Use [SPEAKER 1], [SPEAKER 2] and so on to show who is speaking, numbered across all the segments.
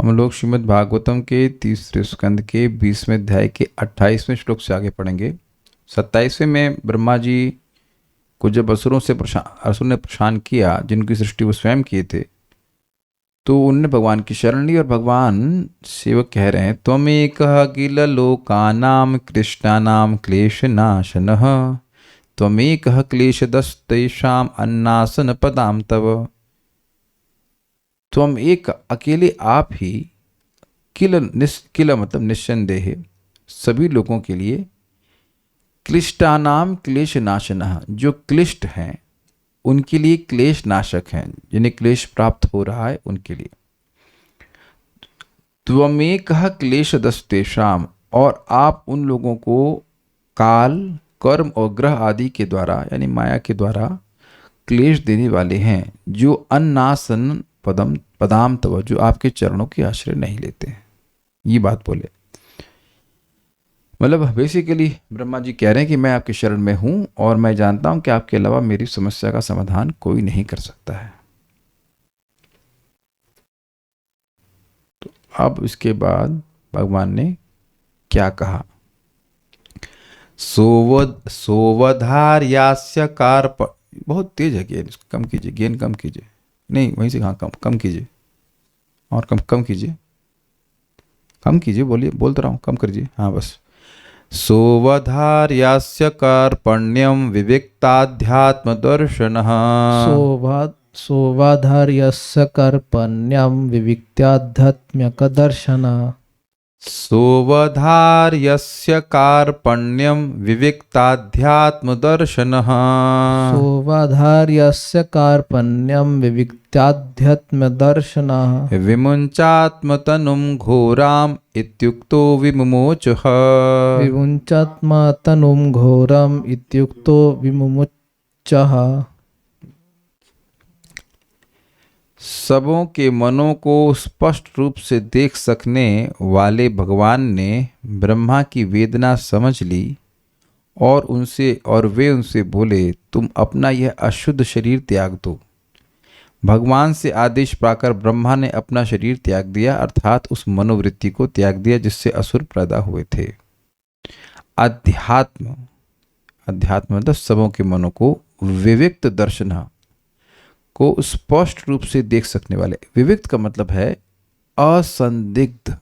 [SPEAKER 1] हम लोग श्रीमद् भागवतम के तीसरे स्कंद के 20वें अध्याय के 28वें श्लोक से आगे पढ़ेंगे। 27वें में ब्रह्मा जी को जब असुर ने परेशान किया, जिनकी सृष्टि वो स्वयं किए थे, तो उनने भगवान की शरण ली और भगवान सेवक कह रहे हैं, त्वमेकः किल लोकानां कृष्णानां क्लेशनाशनः त्वमेकः क्लेशदस्तेषाम् अन्नासन पदाम तव। तुम एक अकेले आप ही किल मतलब निस्संदेह सभी लोगों के लिए, क्लिष्टानाम क्लेश नाशनः जो क्लिष्ट हैं उनके लिए क्लेश नाशक हैं, जिन्हें क्लेश प्राप्त हो रहा है उनके लिए। त्वमेकः क्लेश दस्तेषाम, और आप उन लोगों को काल कर्म और ग्रह आदि के द्वारा यानी माया के द्वारा क्लेश देने वाले हैं, जो अन्नासन पदाम तव, जो आपके चरणों के आश्रय नहीं लेते हैं। ये बात बोले, मतलब बेसिकली ब्रह्मा जी कह रहे हैं कि मैं आपकी शरण में हूं और मैं जानता हूं कि आपके अलावा मेरी समस्या का समाधान कोई नहीं कर सकता है। तो अब इसके बाद भगवान ने क्या कहा, सोवधार्यास्य कार्प, बहुत तेज है गेन, इसको कम कीजिए, गेन कम कीजिए, नहीं वहीं से, हाँ कम कीजिए, और कम कीजिए, कम कीजिए, बोलिए, बोल तो रहा हूँ, कम करिए, हाँ बस। सोवधार्यास्य कार्पण्यम विविक्ताध्यात्मदर्शनः
[SPEAKER 2] सोवाधार्यस्य कर्पण्यं विविक्त्याध्यात्म्यकदर्शना।
[SPEAKER 1] सोवधार्यस्य कार्पण्यम विविक्ताध्यात्मदर्शनः
[SPEAKER 2] सोवाधार्यस्य कार्पण्यं विविक्त्याध्यात्म्यदर्शनः।
[SPEAKER 1] विमुञ्चात्मतनुं घोराम् इत्युक्तो विमुमोचः।
[SPEAKER 2] विमुञ्चात्मतनुं घोरम् इत्युक्तो विमुमुचः।
[SPEAKER 1] सबों के मनों को स्पष्ट रूप से देख सकने वाले भगवान ने ब्रह्मा की वेदना समझ ली और वे उनसे बोले, तुम अपना यह अशुद्ध शरीर त्याग दो। भगवान से आदेश पाकर ब्रह्मा ने अपना शरीर त्याग दिया, अर्थात उस मनोवृत्ति को त्याग दिया जिससे असुर पैदा हुए थे। अध्यात्म मतलब सबों के मनों को विविक्त दर्शन को स्पष्ट रूप से देख सकने वाले। विविक्त का मतलब है असंदिग्ध।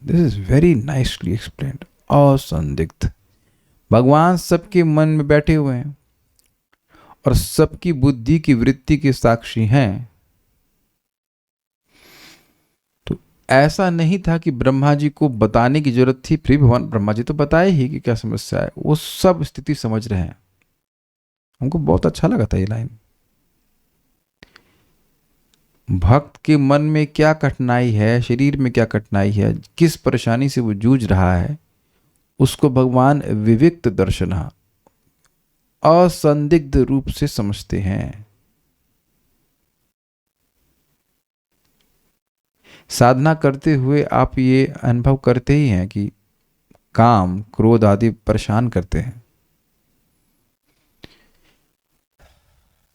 [SPEAKER 1] This is very nicely explained. असंदिग्ध, भगवान सबके मन में बैठे हुए हैं और सबकी बुद्धि की वृत्ति के साक्षी हैं। तो ऐसा नहीं था कि ब्रह्मा जी को बताने की जरूरत थी, फिर भगवान ब्रह्मा जी तो बताए ही कि क्या समस्या है, वो सब स्थिति समझ रहे हैं। हमको बहुत अच्छा लगा था ये लाइन। भक्त के मन में क्या कठिनाई है, शरीर में क्या कठिनाई है, किस परेशानी से वो जूझ रहा है, उसको भगवान विविक्त दर्शन असंदिग्ध रूप से समझते हैं। साधना करते हुए आप ये अनुभव करते ही हैं कि काम क्रोध आदि परेशान करते हैं।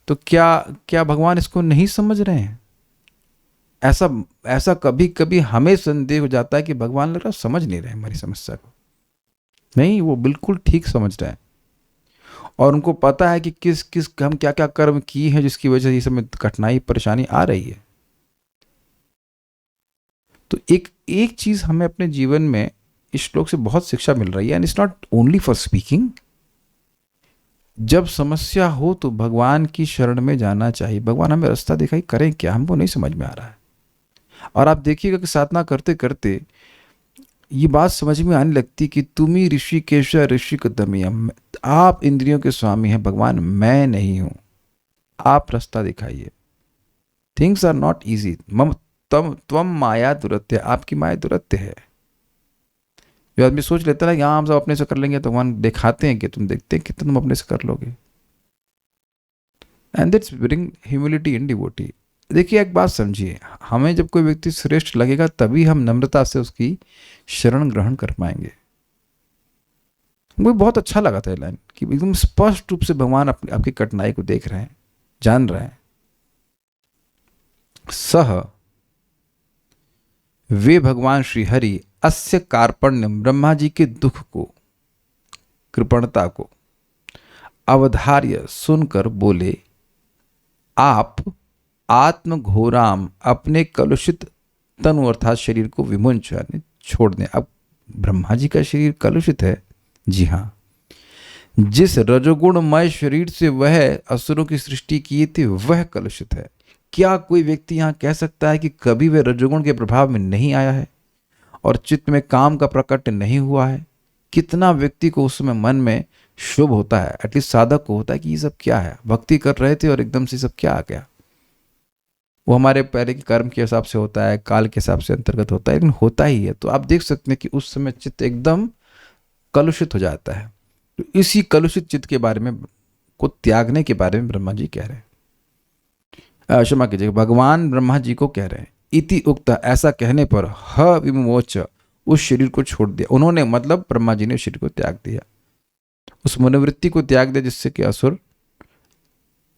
[SPEAKER 1] तो क्या भगवान इसको नहीं समझ रहे हैं? ऐसा कभी कभी हमें संदेह हो जाता है कि भगवान लग रहा समझ नहीं रहे हमारी समस्या को। नहीं, वो बिल्कुल ठीक समझ रहे हैं और उनको पता है कि किस किस हम क्या क्या कर्म किए हैं जिसकी वजह से ये सब कठिनाई परेशानी आ रही है। तो एक चीज हमें अपने जीवन में इस श्लोक से बहुत शिक्षा मिल रही है, and it's not only for speaking. जब समस्या हो तो भगवान की शरण में जाना चाहिए। भगवान हमें रास्ता दिखाई, करें क्या, हमको नहीं समझ में आ रहा है। और आप देखिएगा कि साधना करते करते ये बात समझ में आने लगती कि तुम ही ऋषिकेश ऋषि कदमिया, आप इंद्रियों के स्वामी हैं भगवान, मैं नहीं हूं, आप रास्ता दिखाइए। Things are not easy. त्वम माया दुरत्य, आपकी माया दुरत्य है। जो आदमी सोच लेता है कि हाँ हम सब अपने से कर लेंगे, तो भगवान दिखाते हैं कि तुम देखते हैं कि तुम अपने से कर लोगे। And that's bring humility in devotee. देखिए एक बात समझिए, हमें जब कोई व्यक्ति श्रेष्ठ लगेगा तभी हम नम्रता से उसकी शरण ग्रहण कर पाएंगे। मुझे बहुत अच्छा लगा था ये लाइन कि एकदम स्पष्ट रूप से भगवान आपकी कठिनाई को देख रहे हैं, जान रहे हैं। सह वे भगवान श्री हरि अस्य कार्पण्यम ब्रह्मा जी के दुख को, कृपणता को अवधार्य सुनकर बोले, आप आत्मघोराम अपने कलुषित तनु अर्थात शरीर को विमुंच यानी छोड़ दें। अब ब्रह्मा जी का शरीर कलुषित है, जी हाँ, जिस रजोगुणमय शरीर से वह असुरों की सृष्टि किए थे वह कलुषित है। क्या कोई व्यक्ति यहाँ कह सकता है कि कभी वह रजोगुण के प्रभाव में नहीं आया है और चित्त में काम का प्रकट नहीं हुआ है? कितना व्यक्ति को उस समय मन में शुभ होता है, एटलीस्ट साधक को होता है कि ये सब क्या है, भक्ति कर रहे थे और एकदम से सब क्या आ गया। वो हमारे पहले के कर्म के हिसाब से होता है, काल के हिसाब से अंतर्गत होता है, लेकिन होता ही है। तो आप देख सकते हैं कि उस समय चित्त एकदम कलुषित हो जाता है। तो इसी कलुषित चित्त के बारे में को त्यागने के बारे में ब्रह्मा जी कह रहे हैं, क्षमा कीजिएगा, भगवान ब्रह्मा जी को कह रहे हैं। इति उक्त, ऐसा कहने पर ह विमोच, उस शरीर को छोड़ दिया उन्होंने, मतलब ब्रह्मा जी ने शरीर को त्याग दिया, उस मनोवृत्ति को त्याग दिया जिससे कि असुर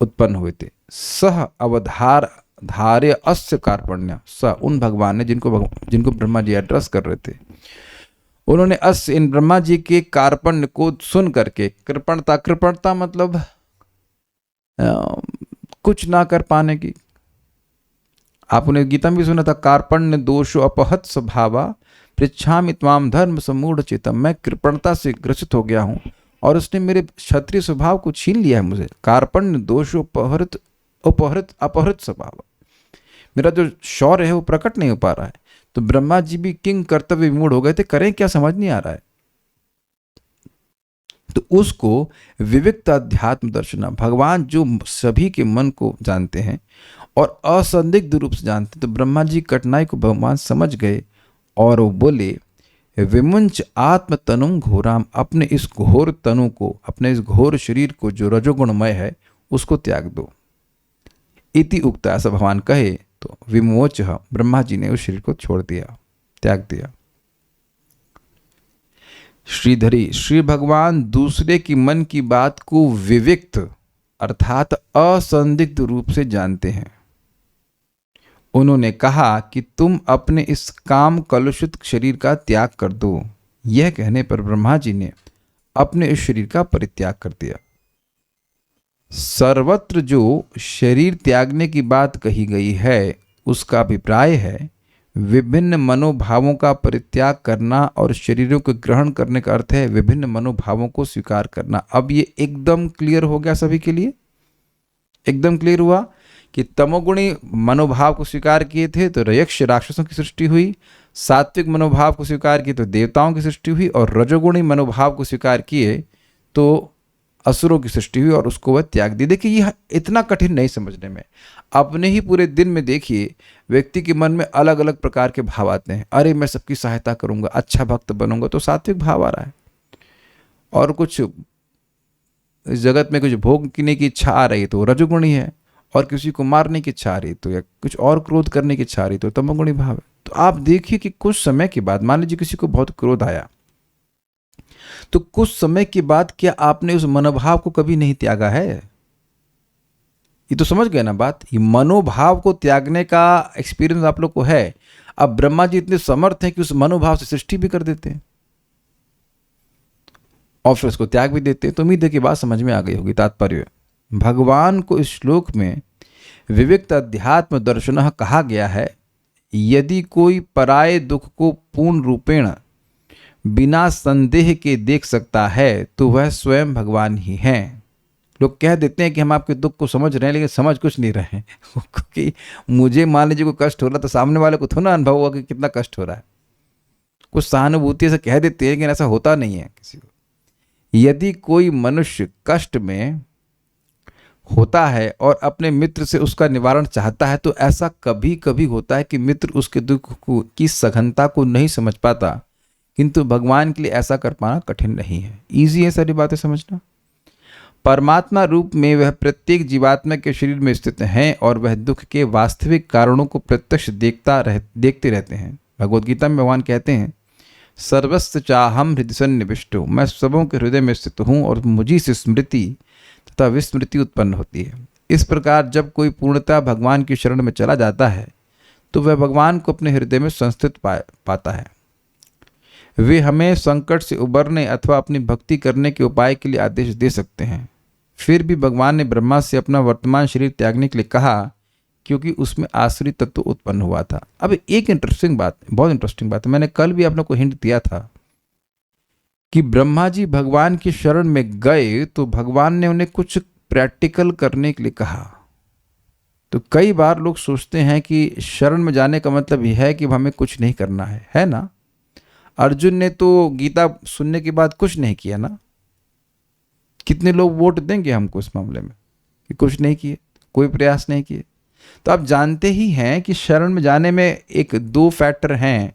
[SPEAKER 1] उत्पन्न हुए थे। सह अवधार धार्य अस्य कार्पण्य, स उन भगवान ने जिनको ब्रह्मा जी एड्रेस कर रहे थे, उन्होंने अस्य इन ब्रह्मा जी के कार्पण्य को सुन करके, कृपणता मतलब कुछ ना कर पाने की। आपने गीता में भी सुना था, कार्पण्य दोषो अपहत स्वभावा पृच्छामि त्वाम धर्म सम्मूढ़ चेतम, मैं कृपणता से ग्रसित हो गया हूं और उसने मेरे क्षत्रिय स्वभाव को छीन लिया है मुझे। कार्पण्य दोषो अपहृत स्वभाव, मेरा जो शौर्य है वो प्रकट नहीं हो पा रहा है। तो ब्रह्मा जी भी किंग कर्तव्य विमूढ़ हो गए थे, करें क्या समझ नहीं आ रहा है। तो उसको विविक्त अध्यात्म दर्शना, भगवान जो सभी के मन को जानते हैं और असंदिग्ध रूप से जानते हैं, तो ब्रह्मा जी कठिनाई को भगवान समझ गए और वो बोले, विमुंच आत्म तनुम घोराम, अपने इस घोर तनु को, अपने इस घोर शरीर को जो रजोगुणमय है उसको त्याग दो। इति उक्त, ऐसा भगवान कहे तो विमोच, ब्रह्मा जी ने उस शरीर को छोड़ दिया, त्याग दिया। श्रीधरी, श्री भगवान दूसरे की मन की बात को विविक्त अर्थात असंदिग्ध रूप से जानते हैं। उन्होंने कहा कि तुम अपने इस काम कलुषित शरीर का त्याग कर दो। यह कहने पर ब्रह्मा जी ने अपने इस शरीर का परित्याग कर दिया। सर्वत्र जो शरीर त्यागने की बात कही गई है उसका अभिप्राय है विभिन्न मनोभावों का परित्याग करना, और शरीरों को ग्रहण करने का अर्थ है विभिन्न मनोभावों को स्वीकार करना। अब ये एकदम क्लियर हो गया सभी के लिए, एकदम क्लियर हुआ कि तमोगुणी मनोभाव को स्वीकार किए थे तो यक्ष राक्षसों की सृष्टि हुई, सात्विक मनोभाव को स्वीकार किए तो देवताओं की सृष्टि हुई, और रजोगुणी मनोभाव को स्वीकार किए तो असुरों की सृष्टि हुई और उसको वह त्याग दी। देखिए यह इतना कठिन नहीं समझने में। अपने ही पूरे दिन में देखिए व्यक्ति के मन में अलग अलग प्रकार के भाव आते हैं। अरे मैं सबकी सहायता करूंगा, अच्छा भक्त बनूंगा, तो सात्विक भाव आ रहा है। और कुछ इस जगत में कुछ भोगने की इच्छा आ रही है तो रजोगुणी है, और किसी को मारने की इच्छा आ रही तो, या कुछ और क्रोध करने की इच्छा आ रही तो तमोगुणी भाव है। तो आप देखिए कि कुछ समय के बाद, मान लीजिए किसी को बहुत क्रोध आया, तो कुछ समय के बाद क्या आपने उस मनोभाव को कभी नहीं त्यागा है? ये तो समझ गए ना बात। ये मनोभाव को त्यागने का एक्सपीरियंस आप लोग को है। अब ब्रह्मा जी इतने समर्थ हैं कि उस मनोभाव से सृष्टि भी कर देते हैं और फिर उसको त्याग भी देते हैं। तो उम्मीद है कि बात समझ में आ गई होगी। तात्पर्य, भगवान को इस श्लोक में विविक्त अध्यात्म दर्शन कहा गया है। यदि कोई पराये दुख को पूर्ण रूपेण बिना संदेह के देख सकता है तो वह स्वयं भगवान ही हैं। लोग कह देते हैं कि हम आपके दुख को समझ रहे हैं, लेकिन समझ कुछ नहीं रहे हैं क्योंकि मुझे मान लीजिए कोई कष्ट हो रहा तो सामने वाले को थोड़ा अनुभव हुआ कि कितना कष्ट हो रहा है। कुछ सहानुभूति से कह देते हैं लेकिन ऐसा होता नहीं है किसी को। यदि कोई मनुष्य कष्ट में होता है और अपने मित्र से उसका निवारण चाहता है तो ऐसा कभी कभी होता है कि मित्र उसके दुख की सघनता को नहीं समझ पाता, किंतु भगवान के लिए ऐसा कर पाना कठिन नहीं है। ईजी है सारी बातें समझना। परमात्मा रूप में वह प्रत्येक जीवात्मा के शरीर में स्थित हैं और वह दुख के वास्तविक कारणों को प्रत्यक्ष देखते रहते हैं। भगवद गीता में भगवान कहते हैं, सर्वस्व चाहम हृदय सन्निविष्टो, मैं सबों के हृदय में स्थित हूँ और मुझी से स्मृति तथा विस्मृति उत्पन्न होती है। इस प्रकार जब कोई पूर्णतः भगवान की शरण में चला जाता है तो वह भगवान को अपने हृदय में संस्थित पाता है। वे हमें संकट से उबरने अथवा अपनी भक्ति करने के उपाय के लिए आदेश दे सकते हैं। फिर भी भगवान ने ब्रह्मा से अपना वर्तमान शरीर त्यागने के लिए कहा क्योंकि उसमें आसुरी तत्व उत्पन्न हुआ था। अब एक इंटरेस्टिंग बात, बहुत इंटरेस्टिंग बात है, मैंने कल भी आप लोग को हिंट दिया था कि ब्रह्मा जी भगवान की शरण में गए तो भगवान ने उन्हें कुछ प्रैक्टिकल करने के लिए कहा। तो कई बार लोग सोचते हैं कि शरण में जाने का मतलब यह है कि हमें कुछ नहीं करना है ना। अर्जुन ने तो गीता सुनने के बाद कुछ नहीं किया ना। कितने लोग वोट देंगे हमको इस मामले में कि कुछ नहीं किए, कोई प्रयास नहीं किए। तो आप जानते ही हैं कि शरण में जाने में एक दो फैक्टर हैं,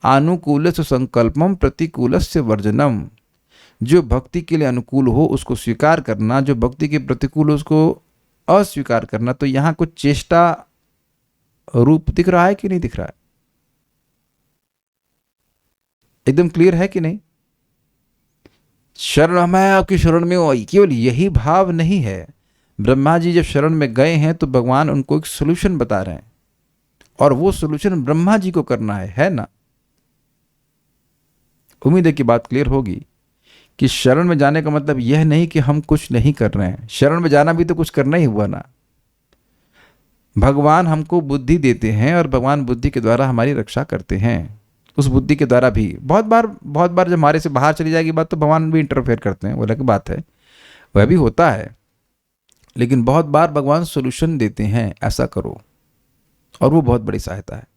[SPEAKER 1] अनुकूलस्य संकल्पम प्रतिकूलस्य वर्जनम। जो भक्ति के लिए अनुकूल हो उसको स्वीकार करना, जो भक्ति के प्रतिकूल हो उसको अस्वीकार करना। तो यहाँ कुछ चेष्टा रूप दिख रहा है कि नहीं दिख रहा है? एकदम क्लियर है कि नहीं? शरण, मैं आपकी शरण में हूं, केवल यही भाव नहीं है। ब्रह्मा जी जब शरण में गए हैं तो भगवान उनको एक सोल्यूशन बता रहे हैं और वो सोल्यूशन ब्रह्मा जी को करना है ना। उम्मीद है कि बात क्लियर होगी कि शरण में जाने का मतलब यह नहीं कि हम कुछ नहीं कर रहे हैं। शरण में जाना भी तो कुछ करना ही हुआ ना। भगवान हमको बुद्धि देते हैं और भगवान बुद्धि के द्वारा हमारी रक्षा करते हैं। उस बुद्धि के द्वारा भी बहुत बार जब हमारे से बाहर चली जाएगी बात तो भगवान भी इंटरफेयर करते हैं, वो अलग बात है, वह भी होता है। लेकिन बहुत बार भगवान सॉल्यूशन देते हैं, ऐसा करो, और वो बहुत बड़ी सहायता है।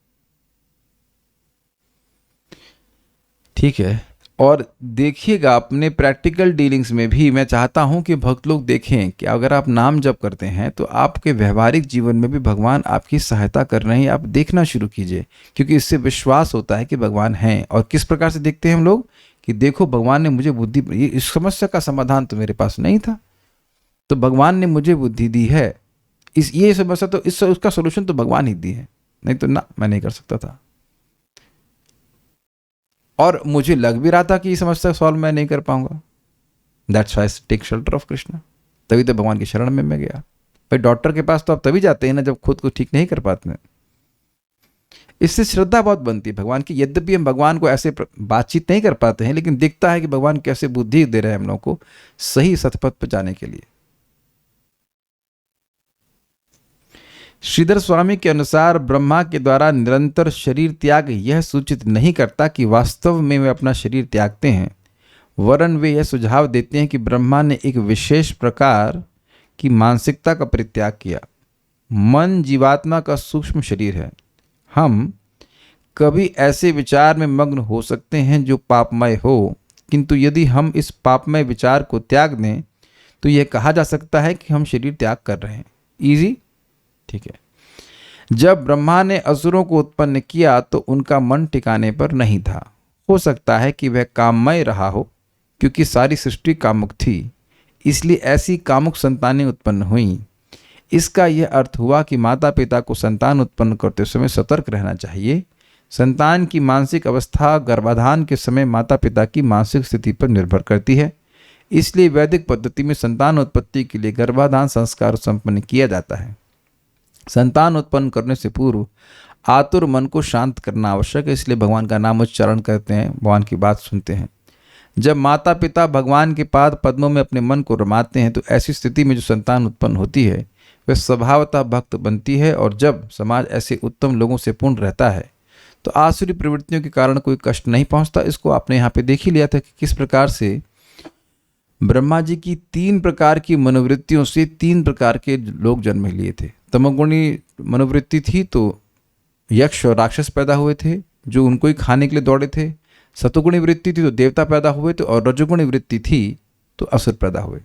[SPEAKER 1] ठीक है। और देखिएगा अपने प्रैक्टिकल डीलिंग्स में भी मैं चाहता हूं कि भक्त लोग देखें कि अगर आप नाम जप करते हैं तो आपके व्यवहारिक जीवन में भी भगवान आपकी सहायता कर रहे हैं। आप देखना शुरू कीजिए, क्योंकि इससे विश्वास होता है कि भगवान हैं। और किस प्रकार से देखते हैं हम लोग कि देखो भगवान ने मुझे बुद्धि, इस समस्या का समाधान तो मेरे पास नहीं था, तो भगवान ने मुझे बुद्धि दी है। ये समस्या तो उसका सोल्यूशन तो भगवान ही दी है, नहीं तो ना मैं नहीं कर सकता था। और मुझे लग भी रहा था कि ये समस्या सॉल्व मैं नहीं कर पाऊंगा। That's why take shelter of Krishna. तभी तो भगवान की शरण में मैं गया। भाई डॉक्टर के पास तो आप तभी जाते हैं ना जब खुद को ठीक नहीं कर पाते हैं। इससे श्रद्धा बहुत बनती है भगवान की। यद्यपि हम भगवान को ऐसे बातचीत नहीं कर पाते हैं, लेकिन दिखता है कि भगवान कैसे बुद्धि दे रहे हैं हम लोग को सही सतपथ पर जाने के लिए। श्रीधर स्वामी के अनुसार ब्रह्मा के द्वारा निरंतर शरीर त्याग यह सूचित नहीं करता कि वास्तव में वे अपना शरीर त्यागते हैं, वरन वे यह सुझाव देते हैं कि ब्रह्मा ने एक विशेष प्रकार की मानसिकता का परित्याग किया। मन जीवात्मा का सूक्ष्म शरीर है। हम कभी ऐसे विचार में मग्न हो सकते हैं जो पापमय हो, किंतु यदि हम इस पापमय विचार को त्याग दें तो यह कहा जा सकता है कि हम शरीर त्याग कर रहे हैं। इजी, ठीक है। जब ब्रह्मा ने असुरों को उत्पन्न किया तो उनका मन ठिकाने पर नहीं था। हो सकता है कि वह काममय रहा हो, क्योंकि सारी सृष्टि कामुक थी, इसलिए ऐसी कामुक संतानें उत्पन्न हुईं। इसका यह अर्थ हुआ कि माता पिता को संतान उत्पन्न करते समय सतर्क रहना चाहिए। संतान की मानसिक अवस्था गर्भाधान के समय माता पिता की मानसिक स्थिति पर निर्भर करती है। इसलिए वैदिक पद्धति में संतान उत्पत्ति के लिए गर्भाधान संस्कार संपन्न किया जाता है। संतान उत्पन्न करने से पूर्व आतुर मन को शांत करना आवश्यक है, इसलिए भगवान का नाम उच्चारण करते हैं, भगवान की बात सुनते हैं। जब माता पिता भगवान के पाद पद्मों में अपने मन को रमाते हैं तो ऐसी स्थिति में जो संतान उत्पन्न होती है वह स्वभावतः भक्त बनती है। और जब समाज ऐसे उत्तम लोगों से पूर्ण रहता है तो आसुरी प्रवृत्तियों के कारण कोई कष्ट नहीं पहुंचता। इसको आपने यहाँ पे देख ही लिया था कि किस प्रकार से ब्रह्मा जी की 3 प्रकार की मनोवृत्तियों से 3 प्रकार के लोग जन्म लिए थे। तमोगुणी मनोवृत्ति थी तो यक्ष और राक्षस पैदा हुए थे जो उनको ही खाने के लिए दौड़े थे। सतोगुणी वृत्ति थी तो देवता पैदा हुए थे, और रजोगुणी वृत्ति थी तो असुर पैदा हुए।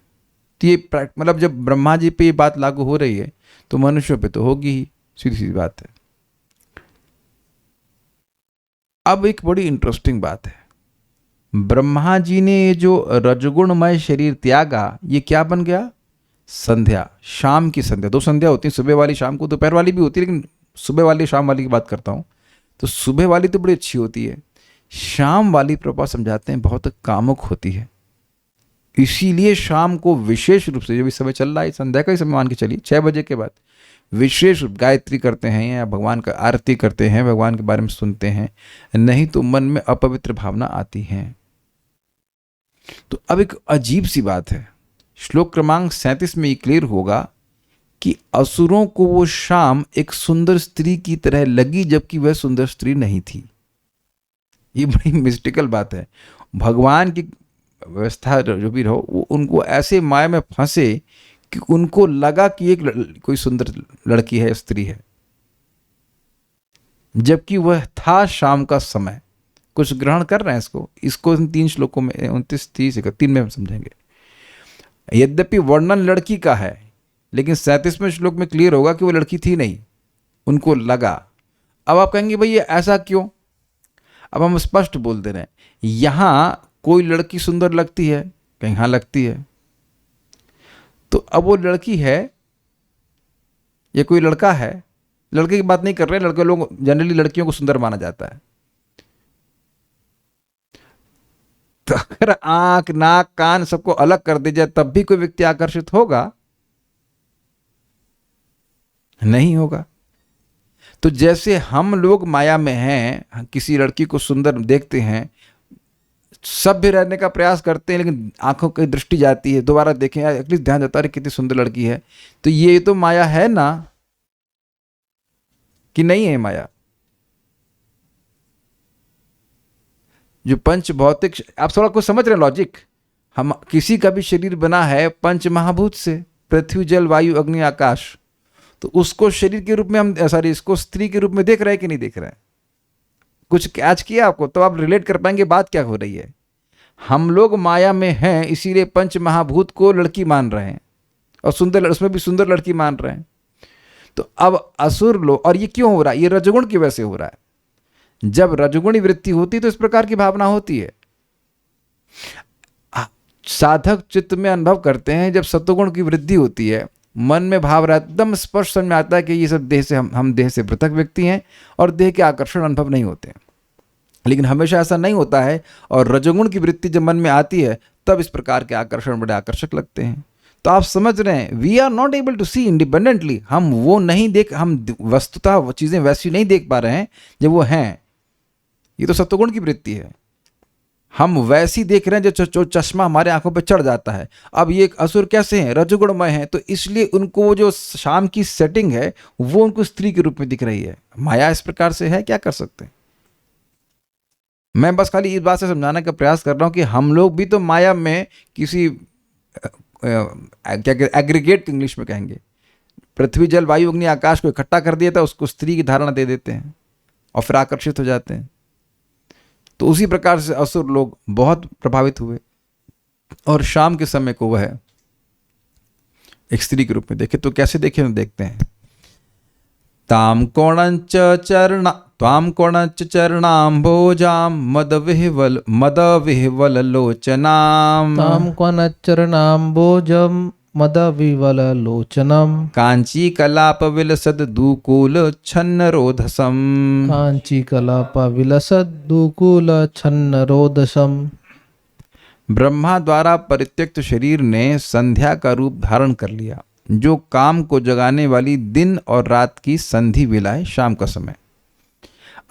[SPEAKER 1] तो ये मतलब जब ब्रह्मा जी पे ये बात लागू हो रही है तो मनुष्यों पे तो होगी ही, सीधी सीधी बात है। अब एक बड़ी इंटरेस्टिंग बात है, ब्रह्मा जी ने ये जो रजगुणमय शरीर त्यागा, ये क्या बन गया? संध्या, शाम की संध्या। 2 संध्या होती है, सुबह वाली शाम को, दोपहर वाली भी होती है, लेकिन सुबह वाली शाम वाली की बात करता हूँ। तो सुबह वाली तो बड़ी अच्छी होती है, शाम वाली प्रभुपाद समझाते हैं बहुत कामुक होती है। इसीलिए शाम को विशेष रूप से, जब इस समय चल रहा है, संध्या का ही समय मान के चलिए, 6 बजे के बाद विशेष रूप गायत्री करते हैं या भगवान का आरती करते हैं, भगवान के बारे में सुनते हैं, नहीं तो मन में अपवित्र भावना आती है। तो अब एक अजीब सी बात है, श्लोक क्रमांक 37 में ये क्लियर होगा कि असुरों को वो शाम एक सुंदर स्त्री की तरह लगी, जबकि वह सुंदर स्त्री नहीं थी। ये बड़ी मिस्टिकल बात है। भगवान की व्यवस्था जो भी रहो, वो उनको ऐसे माया में फंसे कि उनको लगा कि एक कोई सुंदर लड़की है, स्त्री है, जबकि वह था शाम का समय। कुछ ग्रहण कर रहे हैं इसको इन 3 श्लोकों में, 29, 30, 31 में हम समझेंगे। यद्यपि वर्णन लड़की का है, लेकिन 37वें श्लोक में क्लियर होगा कि वो लड़की थी नहीं, उनको लगा। अब आप कहेंगे भाई ये ऐसा क्यों? अब हम स्पष्ट बोल दे रहे हैं, यहां कोई लड़की सुंदर लगती है, कहीं हाँ लगती है, तो अब वो लड़की है या कोई लड़का है, लड़के की बात नहीं कर रहे हैं, लड़के लोग जनरली लड़कियों को सुंदर माना जाता है। तो अगर आंख, नाक, कान सबको अलग कर दिया जाए तब भी कोई व्यक्ति आकर्षित होगा? नहीं होगा। तो जैसे हम लोग माया में हैं, किसी लड़की को सुंदर देखते हैं, सभ्य रहने का प्रयास करते हैं, लेकिन आंखों की दृष्टि जाती है, दोबारा देखें, एटलीस्ट ध्यान जाता है कितनी सुंदर लड़की है, तो ये तो माया है ना, कि नहीं है माया? जो पंच भौतिक, आप थोड़ा कुछ समझ रहे हैं लॉजिक? हम किसी का भी शरीर बना है पंच महाभूत से, पृथ्वी, जल, वायु, अग्नि, आकाश, तो उसको शरीर के रूप में हम, सॉरी, इसको स्त्री के रूप में देख रहे हैं कि नहीं देख रहे हैं? कुछ कैच किया आपको? तो आप रिलेट कर पाएंगे बात क्या हो रही है। हम लोग माया में हैं, इसीलिए पंच महाभूत को लड़की मान रहे हैं, और सुंदर, उसमें भी सुंदर लड़की मान रहे हैं। तो अब असुर लोग, और ये क्यों हो रहा है? ये रजोगुण की वजह से हो रहा है। जब रजोगुणी वृत्ति होती है तो इस प्रकार की भावना होती है। साधक चित्त में अनुभव करते हैं, जब सत्वगुण की वृद्धि होती है, मन में भाव रहा, एकदम स्पष्ट समझ में आता है कि ये सब देह से, हम देह से पृथक व्यक्ति हैं और देह के आकर्षण अनुभव नहीं होते हैं। लेकिन हमेशा ऐसा नहीं होता है, और रजोगुण की वृत्ति जब मन में आती है तब इस प्रकार के आकर्षण बड़े आकर्षक लगते हैं। तो आप समझ रहे हैं, we are not able to see independently, हम वो नहीं देख, हम वस्तुतः वो चीज़ें वैसी नहीं देख पा रहे हैं जब वो हैं। ये तो सत्वगुण की वृत्ति है, हम वैसी देख रहे हैं जो चश्मा हमारे आंखों पे चढ़ जाता है। अब ये असुर कैसे हैं? रजोगुणमय हैं, तो इसलिए उनको जो शाम की सेटिंग है वो उनको स्त्री के रूप में दिख रही है। माया इस प्रकार से है, क्या कर सकते हैं। मैं बस खाली इस बात से समझाने का प्रयास कर रहा हूं कि हम लोग भी तो माया में किसी क्या एग्रीगेट इंग्लिश में कहेंगे, पृथ्वी, जल, वायु, अग्नि, आकाश को इकट्ठा कर दिया था, उसको स्त्री की धारणा दे देते हैं और फिर आकर्षित हो जाते हैं। तो उसी प्रकार से असुर लोग बहुत प्रभावित हुए और शाम के समय को वह एक स्त्री के रूप में देखे। तो कैसे देखे? देखते हैं। ताम कोणंच चरणाम्भोजाम मदविह्वल लोचनाम,
[SPEAKER 2] ताम क्वनच्चरणाम्बोजं मदविवललोचनं,
[SPEAKER 1] कांची कलाप विलसद दुकूल छन्न रोधसम,
[SPEAKER 2] काञ्चीकलापविलसद्दुकूलच्छन्नरोदसम्।
[SPEAKER 1] ब्रह्मा द्वारा परित्यक्त शरीर ने संध्या का रूप धारण कर लिया, जो काम को जगाने वाली दिन और रात की संधि वेला है, शाम का समय।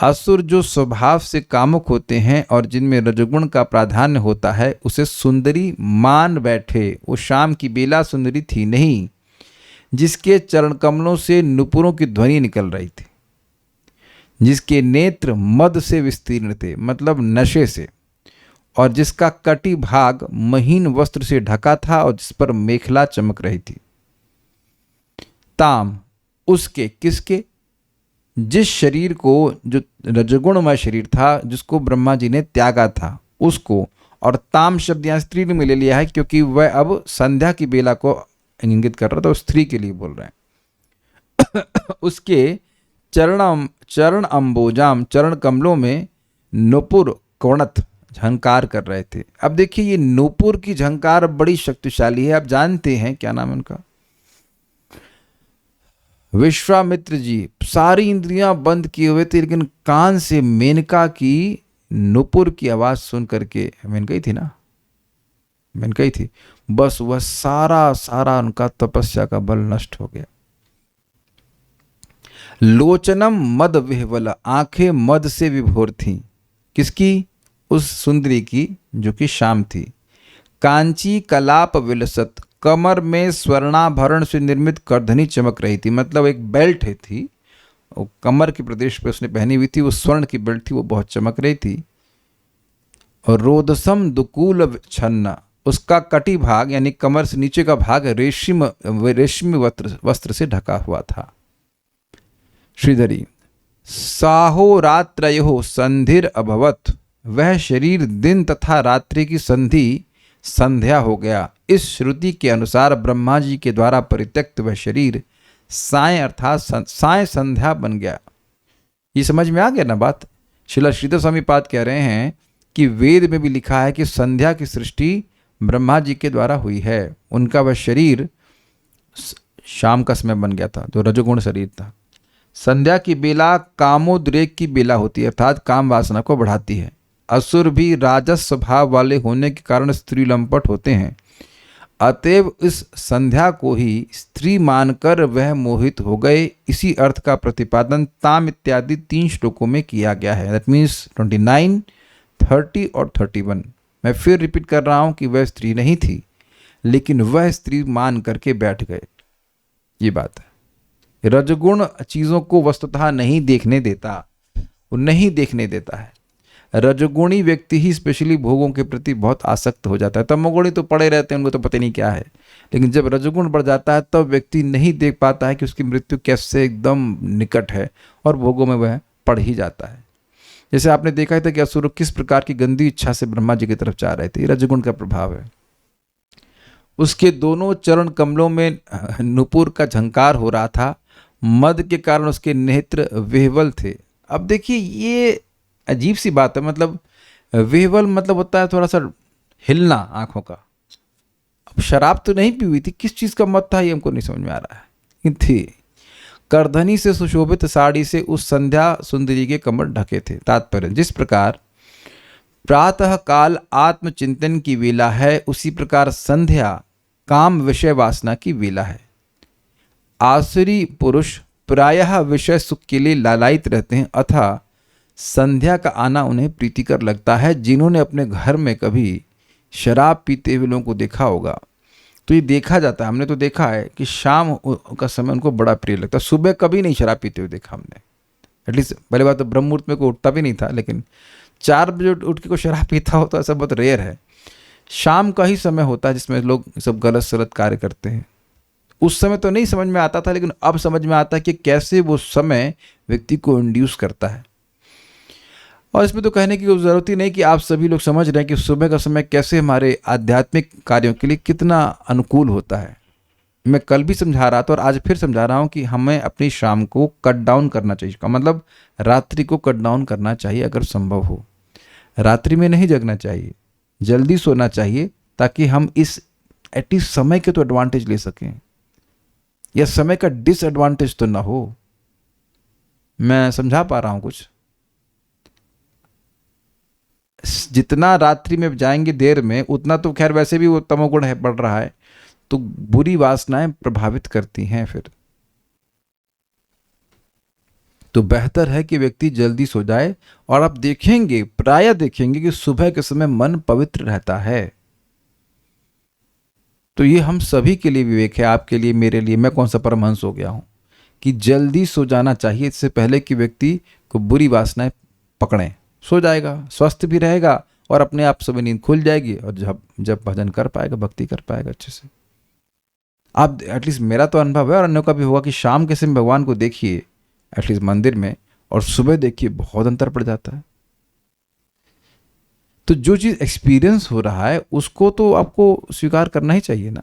[SPEAKER 1] असुर जो स्वभाव से कामुक होते हैं और जिनमें रजोगुण का प्राधान्य होता है, उसे सुंदरी मान बैठे। वो शाम की बेला सुंदरी थी नहीं, जिसके चरण कमलों से नुपुरों की ध्वनि निकल रही थी, जिसके नेत्र मद से विस्तीर्ण थे, मतलब नशे से, और जिसका कटी भाग महीन वस्त्र से ढका था और जिस पर मेखला चमक रही थी। ताम, उसके, किसके? जिस शरीर को, जो रजोगुणमय शरीर था, जिसको ब्रह्मा जी ने त्यागा था, उसको। और ताम शब्द यहाँ स्त्री में ले लिया है क्योंकि वह अब संध्या की बेला को इंगित कर रहा था, तो स्त्री के लिए बोल रहे हैं। उसके चरण अंबोजाम, चरण कमलों में नुपुर कोणत झंकार कर रहे थे। अब देखिए, ये नुपुर की झंकार बड़ी शक्तिशाली है। आप जानते हैं क्या नाम है उनका? विश्वामित्र जी सारी इंद्रियां बंद किए हुए थे, लेकिन कान से मेनका की नुपुर की आवाज सुन करके, मेनका ही थी ना, मैंने कही थी, बस वह सारा सारा उनका तपस्या का बल नष्ट हो गया। लोचनम मद विह्वल, आंखें मद से विभोर थीं। किसकी? उस सुंदरी की जो कि शाम थी। कांची कलाप विलसत, कमर में स्वर्णाभरण से निर्मित करधनी चमक रही थी। मतलब एक बेल्ट है थी, वो कमर के प्रदेश पे उसने पहनी हुई थी, वो स्वर्ण की बेल्ट थी, वो बहुत चमक रही थी। और रोदसम दुकूल छन्ना, उसका कटी भाग यानी कमर से नीचे का भाग रेशमी वस्त्र से ढका हुआ था। श्रीधरी साहो रात्रयो संधिर अभवत, वह शरीर दिन तथा रात्रि की संध्या हो गया। इस श्रुति के अनुसार ब्रह्मा जी के द्वारा परित्यक्त वह शरीर साय अर्थात साय संध्या बन गया। ये समझ में आ गया ना बात? श्रील श्रीधर स्वामी पाद कह रहे हैं कि वेद में भी लिखा है कि संध्या की सृष्टि ब्रह्मा जी के द्वारा हुई है। उनका वह शरीर शाम का समय बन गया था, जो रजोगुण शरीर था। संध्या की बेला कामोद्रेक की बेला होती है, अर्थात काम वासना को बढ़ाती है। असुर भी राजस स्वभाव वाले होने के कारण स्त्री लंपट होते हैं, अतएव इस संध्या को ही स्त्री मानकर वह मोहित हो गए। इसी अर्थ का प्रतिपादन ताम इत्यादि 3 श्लोकों में किया गया है। दैट मीन्स 29, 30 और 31। मैं फिर रिपीट कर रहा हूं कि वह स्त्री नहीं थी, लेकिन वह स्त्री मान करके बैठ गए। ये बात है। रजगुण चीज़ों को वस्तुतः नहीं देखने देता, वो नहीं देखने देता है। रजगुणी व्यक्ति ही स्पेशली भोगों के प्रति बहुत आसक्त हो जाता है। तमोगुणी तो पड़े रहते हैं, उनको तो पता नहीं क्या है। लेकिन जब रजगुण बढ़ जाता है तब व्यक्ति नहीं देख पाता है कि उसकी मृत्यु कैसे एकदम निकट है, और भोगों में वह पड़ ही जाता है। जैसे आपने देखा ही था कि असुर किस प्रकार की गंदी इच्छा से ब्रह्मा जी की तरफ जा रहे थे। रजगुण का प्रभाव है। उसके दोनों चरण कमलों में नुपुर का झंकार हो रहा था। मद के कारण उसके नेत्र विह्वल थे। अब देखिए ये अजीब सी बात है। मतलब विह्वल मतलब होता है थोड़ा सा हिलना आंखों का। अब शराब तो नहीं पी हुई थी, किस चीज़ का मत था ये हमको नहीं समझ में आ रहा है। थी करधनी से सुशोभित साड़ी से उस संध्या सुंदरी के कमर ढके थे। तात्पर्य, जिस प्रकार प्रातः काल आत्मचिंतन की वेला है, उसी प्रकार संध्या काम विषय वासना की वेला है। आसुरी पुरुष प्रायः विषय सुख के लिए लालायित रहते हैं, अतः संध्या का आना उन्हें प्रीतिकर लगता है। जिन्होंने अपने घर में कभी शराब पीते हुए लोगों को देखा होगा तो ये देखा जाता है, हमने तो देखा है कि शाम का समय उनको बड़ा प्रिय लगता है। सुबह कभी नहीं शराब पीते हुए देखा हमने। एटलीस्ट पहले बात तो ब्रह्म मुहूर्त में कोई उठता भी नहीं था, लेकिन 4 बजे उठ के कोई शराब पीता हो तो ऐसा बहुत रेयर है। शाम का ही समय होता है जिसमें लोग सब गलत सलत कार्य करते हैं। उस समय तो नहीं समझ में आता था, लेकिन अब समझ में आता है कि कैसे वो समय व्यक्ति को इंड्यूस करता है। और इसमें तो कहने की ज़रूरत ही नहीं कि आप सभी लोग समझ रहे हैं कि सुबह का समय कैसे हमारे आध्यात्मिक कार्यों के लिए कितना अनुकूल होता है। मैं कल भी समझा रहा था और आज फिर समझा रहा हूँ कि हमें अपनी शाम को कट डाउन करना चाहिए। का मतलब रात्रि को कट डाउन करना चाहिए अगर संभव हो। रात्रि में नहीं जगना चाहिए, जल्दी सोना चाहिए, ताकि हम इस एटलीस्ट समय के तो एडवांटेज ले सकें, या समय का डिसएडवांटेज तो ना हो। मैं समझा पा रहा हूँ कुछ? जितना रात्रि में जाएंगे देर में, उतना तो खैर वैसे भी वो तमोगुण है बढ़ रहा है, तो बुरी वासनाएं प्रभावित करती हैं। फिर तो बेहतर है कि व्यक्ति जल्दी सो जाए। और आप देखेंगे, प्रायः देखेंगे कि सुबह के समय मन पवित्र रहता है। तो ये हम सभी के लिए विवेक है, आपके लिए, मेरे लिए। मैं कौन सा परमहंस हो गया हूं कि जल्दी सो जाना चाहिए, इससे पहले कि व्यक्ति को बुरी वासनाएं पकड़ें। सो जाएगा, स्वस्थ भी रहेगा, और अपने आप सुबह नींद खुल जाएगी, और जब भजन कर पाएगा, भक्ति कर पाएगा अच्छे से। आप एटलीस्ट, मेरा तो अनुभव है और अन्यों का भी होगा कि शाम के समय भगवान को देखिए एटलीस्ट मंदिर में, और सुबह देखिए, बहुत अंतर पड़ जाता है। तो जो चीज़ एक्सपीरियंस हो रहा है उसको तो आपको स्वीकार करना ही चाहिए ना।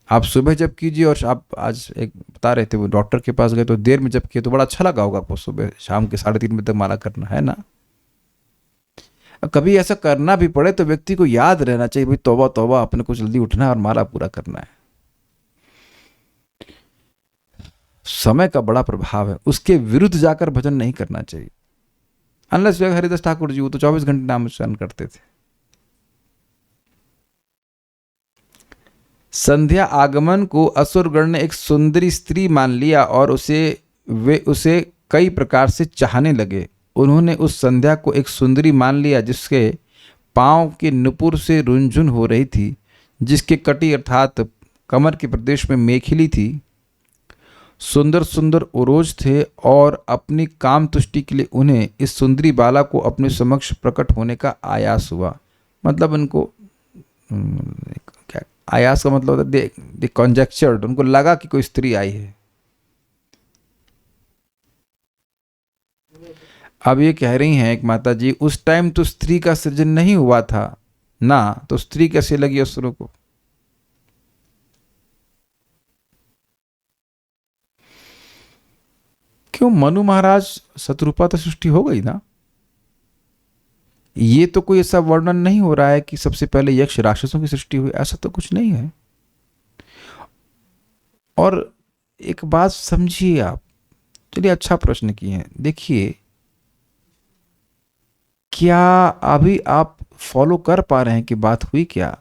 [SPEAKER 1] आप सुबह जब कीजिए, और आप आज एक बता रहे थे वो डॉक्टर के पास गए तो देर में जब किए तो बड़ा अच्छा लगा होगा आपको। सुबह शाम के 3:30 बजे तक माला करना है ना। कभी ऐसा करना भी पड़े तो व्यक्ति को याद रहना चाहिए, भाई तौबा तौबा, अपने को जल्दी उठना है और माला पूरा करना है। समय का बड़ा प्रभाव है, उसके विरुद्ध जाकर भजन नहीं करना चाहिए। अनलेस हरिदास ठाकुर जी, वो तो 24 घंटे नाम उच्चारण करते थे। संध्या आगमन को असुरगण ने एक सुंदरी स्त्री मान लिया और वे उसे कई प्रकार से चाहने लगे। उन्होंने उस संध्या को एक सुंदरी मान लिया जिसके पांव के नुपुर से रुंझुन हो रही थी, जिसके कटी अर्थात कमर के प्रदेश में मेखली थी, सुंदर सुंदर उरोज थे और अपनी काम तुष्टि के लिए उन्हें इस सुंदरी बाला को अपने समक्ष प्रकट होने का आयास हुआ। मतलब उनको क्या आयास का मतलब होता है, दे कॉन्जेक्चर्ड, उनको लगा कि कोई स्त्री आई है। अब ये कह रही हैं एक माता जी, उस टाइम तो स्त्री का सृजन नहीं हुआ था ना, तो स्त्री कैसे लगी असुरों को? क्यों मनु महाराज शत्रुपा तो सृष्टि हो गई ना। ये तो कोई ऐसा वर्णन नहीं हो रहा है कि सबसे पहले यक्ष राक्षसों की सृष्टि हुई, ऐसा तो कुछ नहीं है। और एक बात समझिए आप, चलिए अच्छा प्रश्न किए हैं। देखिए, क्या अभी आप फॉलो कर पा रहे हैं कि बात हुई क्या?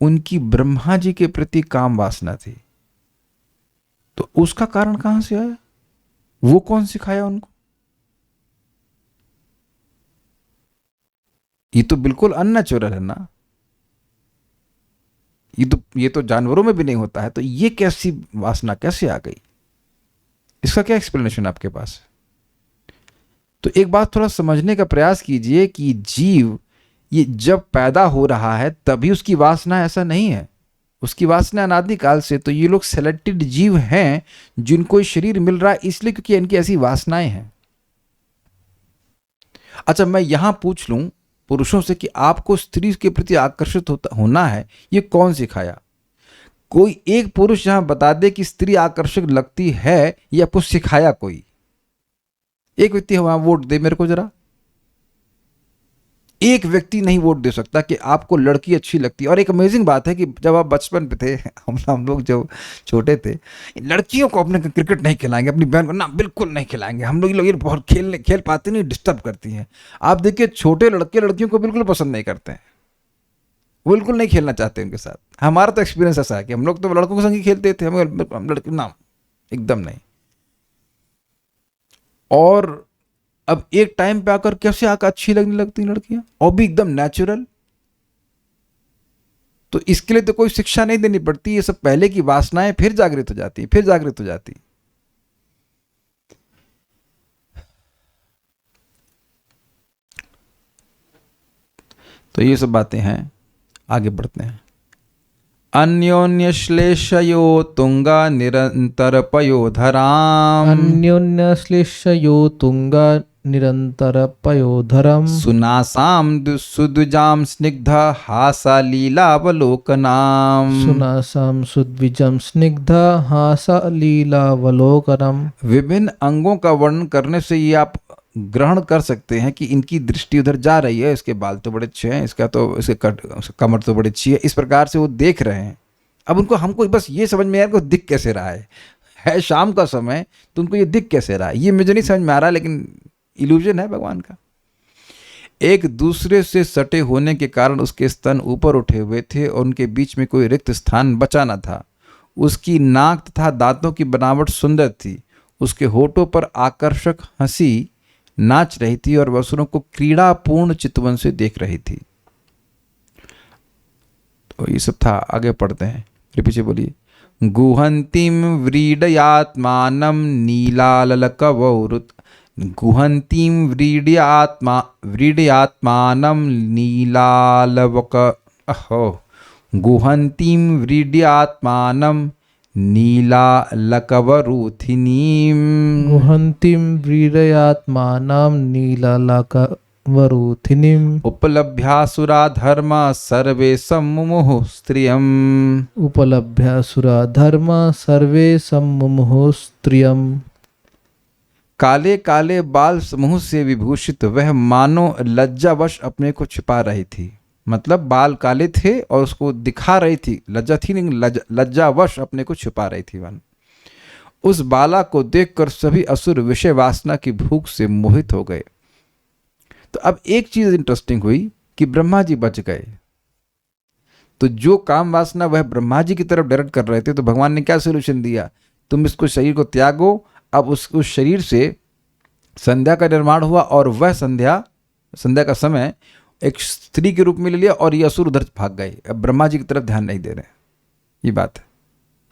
[SPEAKER 1] उनकी ब्रह्मा जी के प्रति काम वासना थी, तो उसका कारण कहां से आया? वो कौन सिखाया उनको? ये तो बिल्कुल अननेचुरल है ना। ये तो जानवरों में भी नहीं होता है, तो ये कैसी वासना कैसे आ गई? इसका क्या एक्सप्लेनेशन आपके पास है? तो एक बात थोड़ा समझने का प्रयास कीजिए कि जीव ये जब पैदा हो रहा है तभी उसकी वासना, ऐसा नहीं है। उसकी वासना अनादिकाल से। तो ये लोग सेलेक्टेड जीव हैं जिनको शरीर मिल रहा है इसलिए क्योंकि इनकी ऐसी वासनाएं हैं। अच्छा, मैं यहां पूछ लूं पुरुषों से कि आपको स्त्री के प्रति आकर्षित होना है, ये कौन सिखाया? कोई एक पुरुष यहां बता दे कि स्त्री आकर्षक लगती है, या आपको सिखाया कोई? एक व्यक्ति वहां वोट दे मेरे को जरा। एक व्यक्ति नहीं वोट दे सकता कि आपको लड़की अच्छी लगती है। और एक अमेजिंग बात है कि जब आप बचपन पे थे, हम लोग जब छोटे थे, लड़कियों को अपने क्रिकेट नहीं खिलाएंगे, अपनी बहन को ना बिल्कुल नहीं खिलाएंगे, हम लोग ये बहुत खेल पाते नहीं, डिस्टर्ब करती हैं। आप देखिए, छोटे लड़के लड़कियों को बिल्कुल पसंद नहीं करते हैं, बिल्कुल नहीं खेलना चाहते उनके साथ। हमारा तो एक्सपीरियंस ऐसा है कि हम लोग तो लड़कों के संग ही खेलते थे, हम लड़के ना, एकदम नहीं। और अब एक टाइम पे आकर कैसे आकर अच्छी लगने लगती लड़कियां, और भी एकदम नेचुरल। तो इसके लिए तो कोई शिक्षा नहीं देनी पड़ती, ये सब पहले की वासनाएं फिर जागृत हो जाती, फिर जागृत हो जाती। तो ये सब बातें हैं, आगे बढ़ते हैं। अन्योन्य श्लेषयो तुंगा निरंतर पयोधराम,
[SPEAKER 2] अन्योन्य श्लेषयो तुंगा निरंतर पयोधरम,
[SPEAKER 1] सुनासाम सुद्विजाम स्निग्ध हासा लीलावलोकनाम,
[SPEAKER 2] सुनासाम सुद्विजम स्निग्ध हासा लीलावलोकनम।
[SPEAKER 1] विभिन्न अंगों का वर्णन करने से ये आप ग्रहण कर सकते हैं कि इनकी दृष्टि उधर जा रही है। इसके बाल तो बड़े अच्छे हैं, इसके कमर तो बड़ी अच्छी है, इस प्रकार से वो देख रहे हैं। अब उनको, हमको बस ये समझ में आया कि दिख कैसे रहा है शाम का समय, तो उनको ये दिख कैसे रहा है, ये मुझे नहीं समझ में आ रहा, लेकिन इल्यूजन है भगवान का। एक दूसरे से सटे होने के कारण उसके स्तन ऊपर उठे हुए थे और उनके बीच में कोई रिक्त स्थान बचा न था। उसकी नाक तथा दांतों की बनावट सुंदर थी। उसके होठों पर आकर्षक हंसी नाच रही थी और वसुरों को क्रीड़ापूर्ण चितवन से देख रही थी। तो ये सब था, आगे पढ़ते हैं, फिर पीछे बोलिए। गुहंतिम व्रीडयात्मानं नीलालकवौरुत, गुहंतिम व्रीडयात्मानं नीलालवक अहो गुहंतिम व्रीडयात्मानं नीलालकवरूथिनीम,
[SPEAKER 2] गुहन्तीं व्रीडयात्मानां नीलालकवरूथिनीम्,
[SPEAKER 1] उपलभ्यासुरा धर्मा सर्वे सम्मुमुः स्त्रियम्,
[SPEAKER 2] उपलभ्यासुरा धर्म सर्वे सम्मुमुः स्त्रियम्।
[SPEAKER 1] काले काले बाल समूह से विभूषित वह मानो लज्जावश अपने को छिपा रही थी। मतलब बाल काले थे और उसको दिखा रही थी, लज्जा थी नहीं, लज्जावश अपने को छिपा रही थी। वन उस बाला को देखकर सभी असुर विषय वासना की भूख से मोहित हो गए। तो अब एक चीज इंटरेस्टिंग हुई कि ब्रह्मा जी बच गए। तो जो काम वासना वह ब्रह्मा जी की तरफ डायरेक्ट कर रहे थे, तो भगवान ने क्या सोल्यूशन दिया, तुम इसको शरीर को त्यागो। अब उस शरीर से संध्या का निर्माण हुआ और वह संध्या का समय एक स्त्री के रूप में ले लिया और ये असुर उधर भाग गए। अब ब्रह्मा जी की तरफ ध्यान नहीं दे रहे। ये बात है।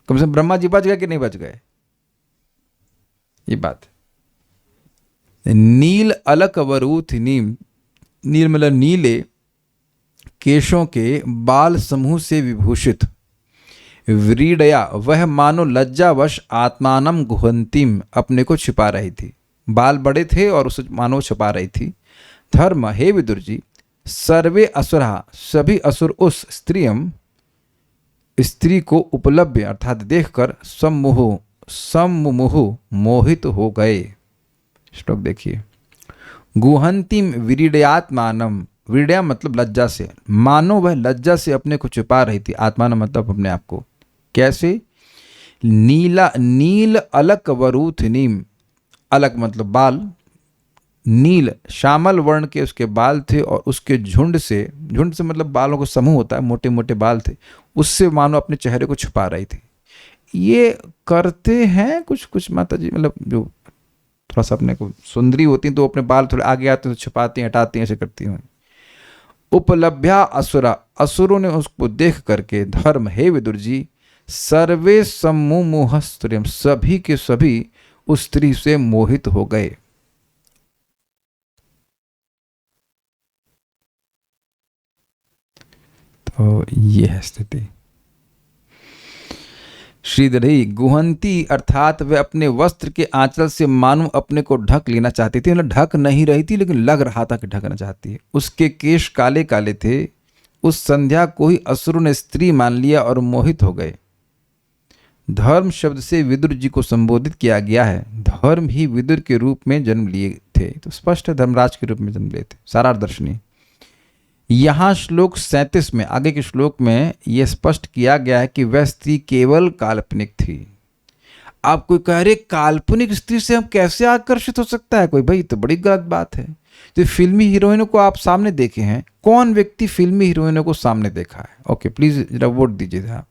[SPEAKER 1] कम से कम ब्रह्मा जी बच गए कि नहीं बच गए, ये बात है। नील अलक वरूथ नीम, नील मतलब नीले केशों के बाल समूह से विभूषित, व्रीडया वह मानो लज्जावश आत्मानम गुहंतिम अपने को छिपा रही थी। बाल बड़े थे और उसे मानो छिपा रही थी। धर्म, हे विदुर जी, सर्वे असुरा सभी असुर उस स्त्री को उपलब्ध अर्थात देखकर सम्मुमुहु मोहित हो गए। श्लोक देखिए। गुहंतिम विरीडयात्मानम, विरीडया मतलब लज्जा से, मानो वह लज्जा से अपने को छुपा रही थी। आत्मानम मतलब अपने आप को। कैसे? नील अलक वरूथ नीम, अलक मतलब बाल, नील श्यामल वर्ण के उसके बाल थे और उसके झुंड से मतलब बालों का समूह होता है, मोटे मोटे बाल थे, उससे मानो अपने चेहरे को छुपा रही थी। ये करते हैं कुछ कुछ माता जी, मतलब जो थोड़ा सा अपने को सुंदरी होती हैं तो अपने बाल थोड़े आगे आते हैं तो छुपाती हैं, हटाती हैं, ऐसे करती हैं। उपलभ्या असुरा, असुरों ने उसको देख करके, धर्म, हे विदुर जी, सर्वे सम्मुमुहस्त्रियम सभी के सभी उस स्त्री से मोहित हो गए। तो ये है स्थिति। श्रीधरी गुहंती अर्थात वे अपने वस्त्र के आंचल से मानो अपने को ढक लेना चाहती थी, मतलब ढक नहीं रही थी लेकिन लग रहा था कि ढकना चाहती है। उसके केश काले काले थे। उस संध्या को ही असुरों ने स्त्री मान लिया और मोहित हो गए। धर्म शब्द से विदुर जी को संबोधित किया गया है। धर्म ही विदुर के रूप में जन्म लिए थे, तो स्पष्ट है धर्मराज के रूप में जन्म लिए थे। सारार्दर्शनी। यहाँ श्लोक 37 में, आगे के श्लोक में यह स्पष्ट किया गया है कि वह स्त्री केवल काल्पनिक थी। आप कोई कह रहे काल्पनिक स्त्री से हम कैसे आकर्षित हो सकता है कोई, भाई तो बड़ी गलत बात है। तो फिल्मी हीरोइनों को आप सामने देखे हैं, कौन व्यक्ति फिल्मी हीरोइनों को सामने देखा है? ओके प्लीज जरा वोट दीजिए आप।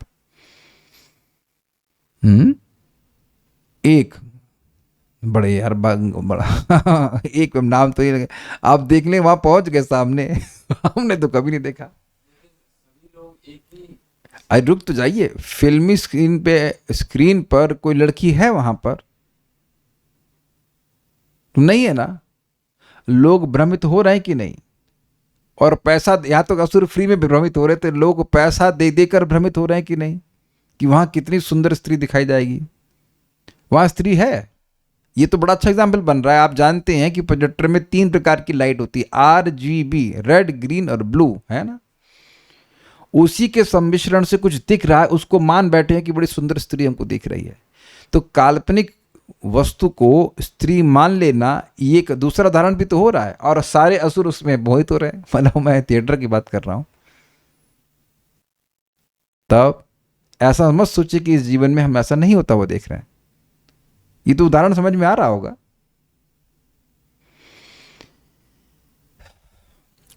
[SPEAKER 1] एक बड़े यार बड़ा एक नाम तो ये लगे, आप देख लें वहां पहुंच गए सामने हमने तो कभी नहीं देखा। अरे रुक तो जाइए, फिल्मी स्क्रीन पर कोई लड़की है वहां पर? तो नहीं है ना। लोग भ्रमित हो रहे हैं कि नहीं? और पैसा, यहां तो असुर फ्री में भ्रमित हो रहे थे, लोग पैसा दे देकर भ्रमित हो रहे हैं कि नहीं, कि वहां कितनी सुंदर स्त्री दिखाई जाएगी। वहां स्त्री है। ये तो बड़ा अच्छा एग्जाम्पल बन रहा है। आप जानते हैं कि प्रोजेक्टर में 3 प्रकार की लाइट होती है, RGB, रेड, ग्रीन और ब्लू, है ना। उसी के सम्मिश्रण से कुछ दिख रहा है, उसको मान बैठे हैं कि बड़ी सुंदर स्त्री हमको दिख रही है। तो काल्पनिक वस्तु को स्त्री मान लेना, ये एक दूसरा उदाहरण भी तो हो रहा है, और सारे असुर उसमें मोहित हो रहे हैं। मतलब मैं थिएटर की बात कर रहा हूं। तब ऐसा मत सोचिए कि इस जीवन में हम ऐसा नहीं होता वो देख रहे हैं। ये तो उदाहरण समझ में आ रहा होगा।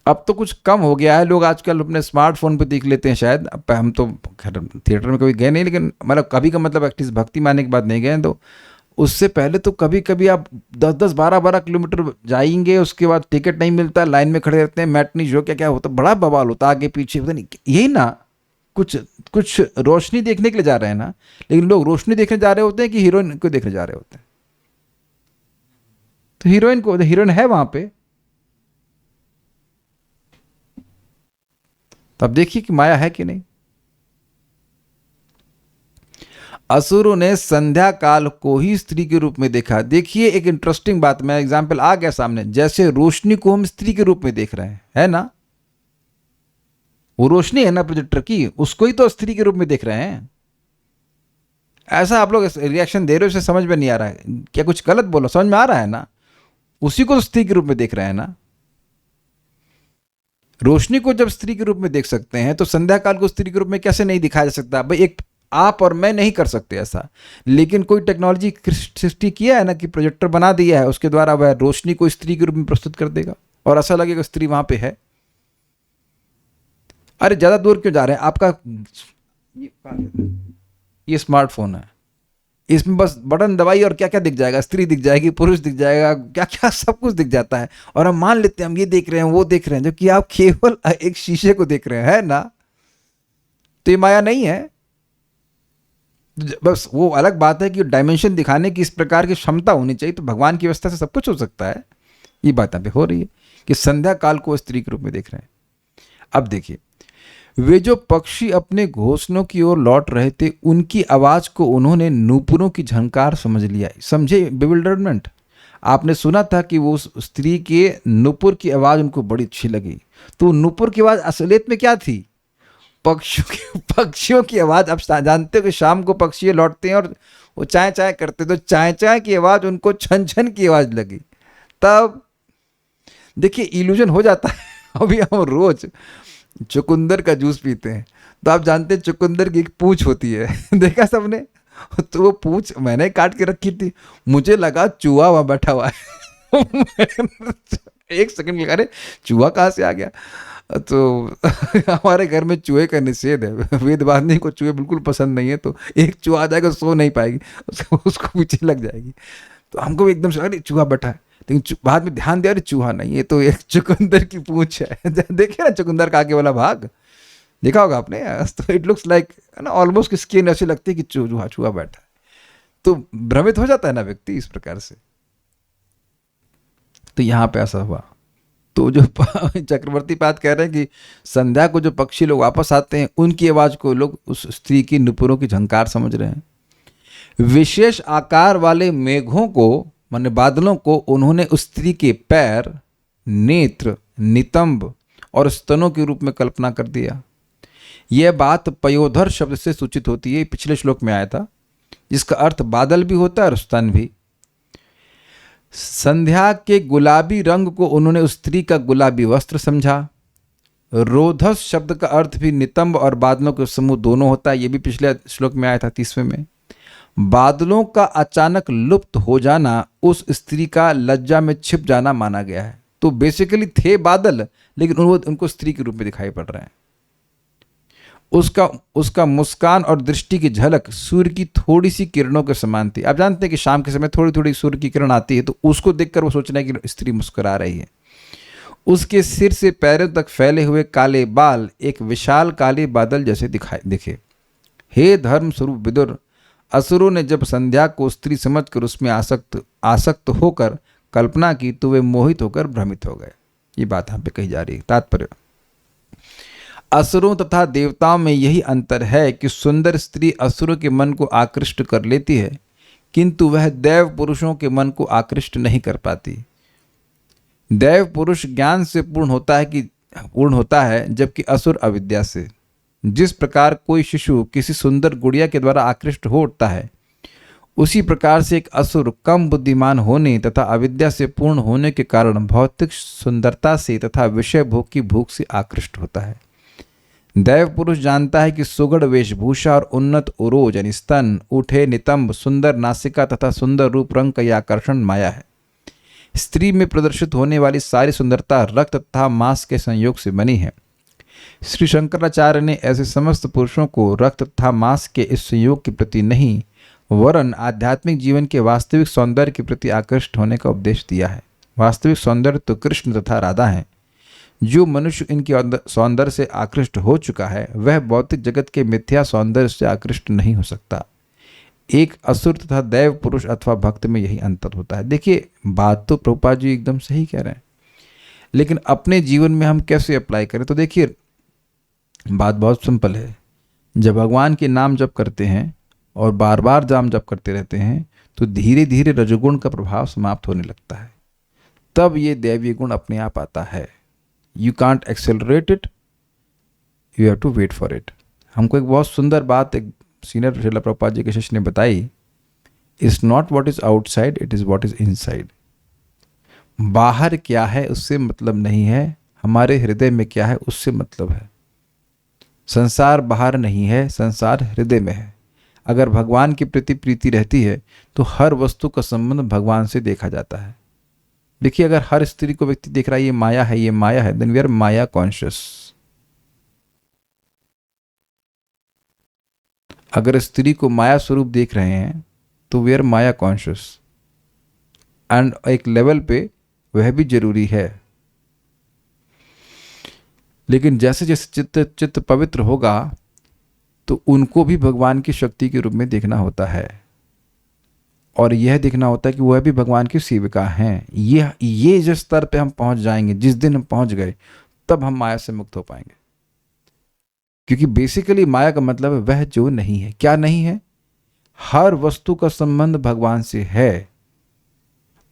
[SPEAKER 1] अब तो कुछ कम हो गया है, लोग आजकल अपने स्मार्टफोन पे देख लेते हैं शायद। अब हम तो खैर थिएटर में कभी गए नहीं, लेकिन मतलब कभी का मतलब एटलीस्ट भक्ति माने के बाद नहीं गए। तो उससे पहले तो कभी कभी आप 10-10, 12-12 किलोमीटर जाएंगे, उसके बाद टिकट नहीं मिलता, लाइन में खड़े रहते हैं, मैटनी शो क्या क्या होता, बड़ा बवाल होता, आगे पीछे पता नहीं। यही ना, कुछ रोशनी देखने के लिए जा रहे हैं ना, लेकिन लोग रोशनी देखने जा रहे होते हैं कि हीरोइन को देखने जा रहे होते हैं। तो हीरोइन है वहां पे। तो अब देखिए कि माया है कि नहीं। असुरों ने संध्या काल को ही स्त्री के रूप में देखा। देखिए एक इंटरेस्टिंग बात, मैं एग्जाम्पल आ गया सामने। जैसे रोशनी को हम स्त्री के रूप में देख रहे हैं, है ना, वो रोशनी है ना प्रोजेक्टर की, उसको ही तो स्त्री के रूप में देख रहे हैं। ऐसा आप लोग रिएक्शन दे रहे हो, इसे समझ में नहीं आ रहा है क्या? कुछ गलत बोलो, समझ में आ रहा है ना? उसी को तो स्त्री के रूप में देख रहे हैं ना। रोशनी को जब स्त्री के रूप में देख सकते हैं, तो संध्या काल को स्त्री के रूप में कैसे नहीं दिखाया जा सकता? भाई एक आप और मैं नहीं कर सकते ऐसा, लेकिन कोई टेक्नोलॉजी सृष्टि किया है ना, कि प्रोजेक्टर बना दिया है, उसके द्वारा वह रोशनी को स्त्री के रूप में प्रस्तुत कर देगा और ऐसा लगेगा स्त्री वहां पे है। अरे ज़्यादा दूर क्यों जा रहे हैं? आपका ये स्मार्टफोन है, इसमें बस बटन दबाइए और क्या क्या दिख जाएगा, स्त्री दिख जाएगी, पुरुष दिख जाएगा, क्या क्या सब कुछ दिख जाता है। और हम मान लेते हैं हम ये देख रहे हैं वो देख रहे हैं, जबकि आप केवल एक शीशे को देख रहे हैं, है ना? तो ये माया नहीं है। बस वो अलग बात है कि डायमेंशन दिखाने की इस प्रकार की क्षमता होनी चाहिए, तो भगवान की व्यवस्था से सब कुछ हो सकता है। ये बात यहाँ पे हो रही है कि संध्या काल को स्त्री के रूप में देख रहे हैं। अब देखिए, वे जो पक्षी अपने घोंसलों की ओर लौट रहे थे, उनकी आवाज को उन्होंने नूपुरों की झंकार समझ लिया। समझे बिविल्डरमेंट? आपने सुना था कि वो उस स्त्री के नूपुर की आवाज उनको बड़ी अच्छी लगी, तो नूपुर की आवाज असलियत में क्या थी? पक्षियों की आवाज। आप जानते हो कि शाम को पक्षी लौटते हैं और वो चाय चाय करते, तो चाय चाय की आवाज उनको छन छन की आवाज लगी। तब देखिए इल्यूजन हो जाता है। अभी हम रोज चुकंदर का जूस पीते हैं, तो आप जानते हैं चुकंदर की एक पूंछ होती है। देखा सबने? तो वो पूंछ मैंने काट के रखी थी, मुझे लगा चूहा वहां बैठा हुआ है। एक सेकंड लगा, अरे चूहा कहाँ से आ गया? तो हमारे घर में चूहे का निषेध है, वेद बांधने को चूहे बिल्कुल पसंद नहीं है, तो एक चूहा आ जाएगा सो नहीं पाएगी, उसको पीछे लग जाएगी। तो हमको भी एकदम से अरे चूहा बैठा है, लेकिन बाद में ध्यान दिया अरे चूहा नहीं, ये तो एक चुकंदर की पूंछ है। देखे ना चुकंदर का आगे वाला भाग, देखा होगा आपने? तो इट लुक्स लाइक ना, ऑलमोस्ट स्किन ऐसी लगती है कि चूहा चूहा बैठा है। तो भ्रमित हो जाता है ना व्यक्ति इस प्रकार से। तो यहाँ पे ऐसा हुआ। तो जो चक्रवर्ती पाद कह रहे हैं कि संध्या को जो पक्षी लोग वापस आते हैं, उनकी आवाज को लोग उस स्त्री की नुपुरों की झंकार समझ रहे हैं। विशेष आकार वाले मेघों को, माने बादलों को, उन्होंने उस स्त्री के पैर, नेत्र, नितंब और स्तनों के रूप में कल्पना कर दिया। यह बात पयोधर शब्द से सूचित होती है, पिछले श्लोक में आया था, जिसका अर्थ बादल भी होता है और स्तन भी। संध्या के गुलाबी रंग को उन्होंने उस स्त्री का गुलाबी वस्त्र समझा। रोधस शब्द का अर्थ भी नितंब और बादलों के समूह दोनों होता है, यह भी पिछले श्लोक में आया था 30वें में। बादलों का अचानक लुप्त हो जाना उस स्त्री का लज्जा में छिप जाना माना गया है। तो बेसिकली थे बादल, लेकिन उनको स्त्री के रूप में दिखाई पड़ रहे हैं। उसका मुस्कान और दृष्टि की झलक सूर्य की थोड़ी सी किरणों के समान थी। आप जानते हैं कि शाम के समय थोड़ी थोड़ी सूर्य की किरण आती है, तो उसको देखकर वो सोच रहे हैं कि स्त्री मुस्कुरा रही है। उसके सिर से पैरों तक फैले हुए काले बाल एक विशाल काले बादल जैसे दिखे। हे धर्म स्वरूप विदुर, असुरों ने जब संध्या को स्त्री समझकर उसमें आसक्त होकर कल्पना की, तो वे मोहित होकर भ्रमित हो गए। ये बात यहाँ पे कही जा रही है। तात्पर्य, असुरों तथा देवताओं में यही अंतर है कि सुंदर स्त्री असुरों के मन को आकृष्ट कर लेती है, किंतु वह देव पुरुषों के मन को आकृष्ट नहीं कर पाती। देव पुरुष ज्ञान से पूर्ण होता है, जबकि असुर अविद्या से। जिस प्रकार कोई शिशु किसी सुंदर गुड़िया के द्वारा आकृष्ट हो उठता है, उसी प्रकार से एक असुर कम बुद्धिमान होने तथा अविद्या से पूर्ण होने के कारण भौतिक सुंदरता से तथा विषय भोग की भूख से आकृष्ट होता है। दैव पुरुष जानता है कि सुगढ़ वेशभूषा और उन्नत उरोज यानी स्तन, ऊठे, नितंब, सुंदर नासिका तथा सुंदर रूप रंग का यह आकर्षण माया है। स्त्री में प्रदर्शित होने वाली सारी सुंदरता रक्त तथा मांस के संयोग से बनी है। श्री शंकराचार्य ने ऐसे समस्त पुरुषों को रक्त तथा मांस के इस संयोग के प्रति नहीं, वरन आध्यात्मिक जीवन के वास्तविक सौंदर्य के प्रति आकृष्ट होने का उपदेश दिया है। वास्तविक सौंदर्य तो कृष्ण तथा राधा हैं। जो मनुष्य इनके सौंदर्य से आकृष्ट हो चुका है, वह भौतिक जगत के मिथ्या सौंदर्य से आकृष्ट नहीं हो सकता। एक असुर तथा दैव पुरुष अथवा भक्त में यही अंतर होता है। देखिए, बात तो प्रभुपाद जी एकदम सही कह रहे हैं, लेकिन अपने जीवन में हम कैसे अप्लाई करें? तो देखिए, बात बहुत सिंपल है। जब भगवान के नाम जप करते हैं और बार बार नाम जप करते रहते हैं, तो धीरे धीरे रजोगुण का प्रभाव समाप्त होने लगता है। तब ये दैवीय गुण अपने आप आता है। You can't accelerate it, you have to wait for it. हमको एक बहुत सुंदर बात एक सीनियर श्रील प्रभुपाद जी के शिष्य ने बताई, it's not what is outside, it is what is inside. बाहर क्या है उससे मतलब नहीं है, हमारे हृदय में क्या है उससे मतलब है। संसार बाहर नहीं है, संसार हृदय में है। अगर भगवान के प्रति प्रीति रहती है, तो हर वस्तु का संबंध भगवान से देखा जाता है। देखिए, अगर हर स्त्री को व्यक्ति देख रहा है ये माया है, ये माया है, then we are maya conscious. अगर स्त्री को माया स्वरूप देख रहे हैं तो we are maya conscious, and एक लेवल पे वह भी जरूरी है। लेकिन जैसे जैसे चित्त पवित्र होगा तो उनको भी भगवान की शक्ति के रूप में देखना होता है, और यह देखना होता है कि वह भी भगवान की सेविका हैं। ये जिस स्तर पे हम पहुंच जाएंगे, जिस दिन हम पहुंच गए, तब हम माया से मुक्त हो पाएंगे। क्योंकि बेसिकली माया का मतलब है वह जो नहीं है। क्या नहीं है? हर वस्तु का संबंध भगवान से है,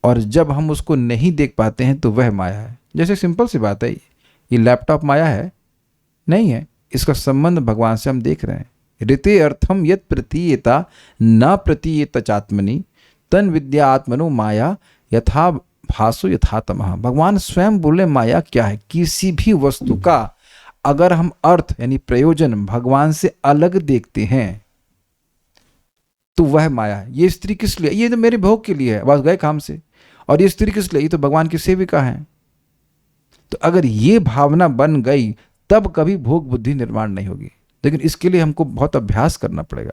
[SPEAKER 1] और जब हम उसको नहीं देख पाते हैं तो वह माया है। जैसे सिंपल सी बात है, ये लैपटॉप माया है? नहीं है, इसका संबंध भगवान से हम देख रहे हैं। ऋते अर्थम यत प्रतीयता न प्रतीयत चात्मनि तन विद्या आत्मनो माया यथा भासो यथा तमः। भगवान स्वयं बोले माया क्या है? किसी भी वस्तु का अगर हम अर्थ यानी प्रयोजन भगवान से अलग देखते हैं तो वह माया है। ये स्त्री किस लिए? ये तो मेरे भोग के लिए है, बस गए काम से। और ये स्त्री किस लिए? ये तो भगवान की सेविका है। तो अगर ये भावना बन गई तब कभी भोग बुद्धि निर्माण नहीं होगी। लेकिन इसके लिए हमको बहुत अभ्यास करना पड़ेगा,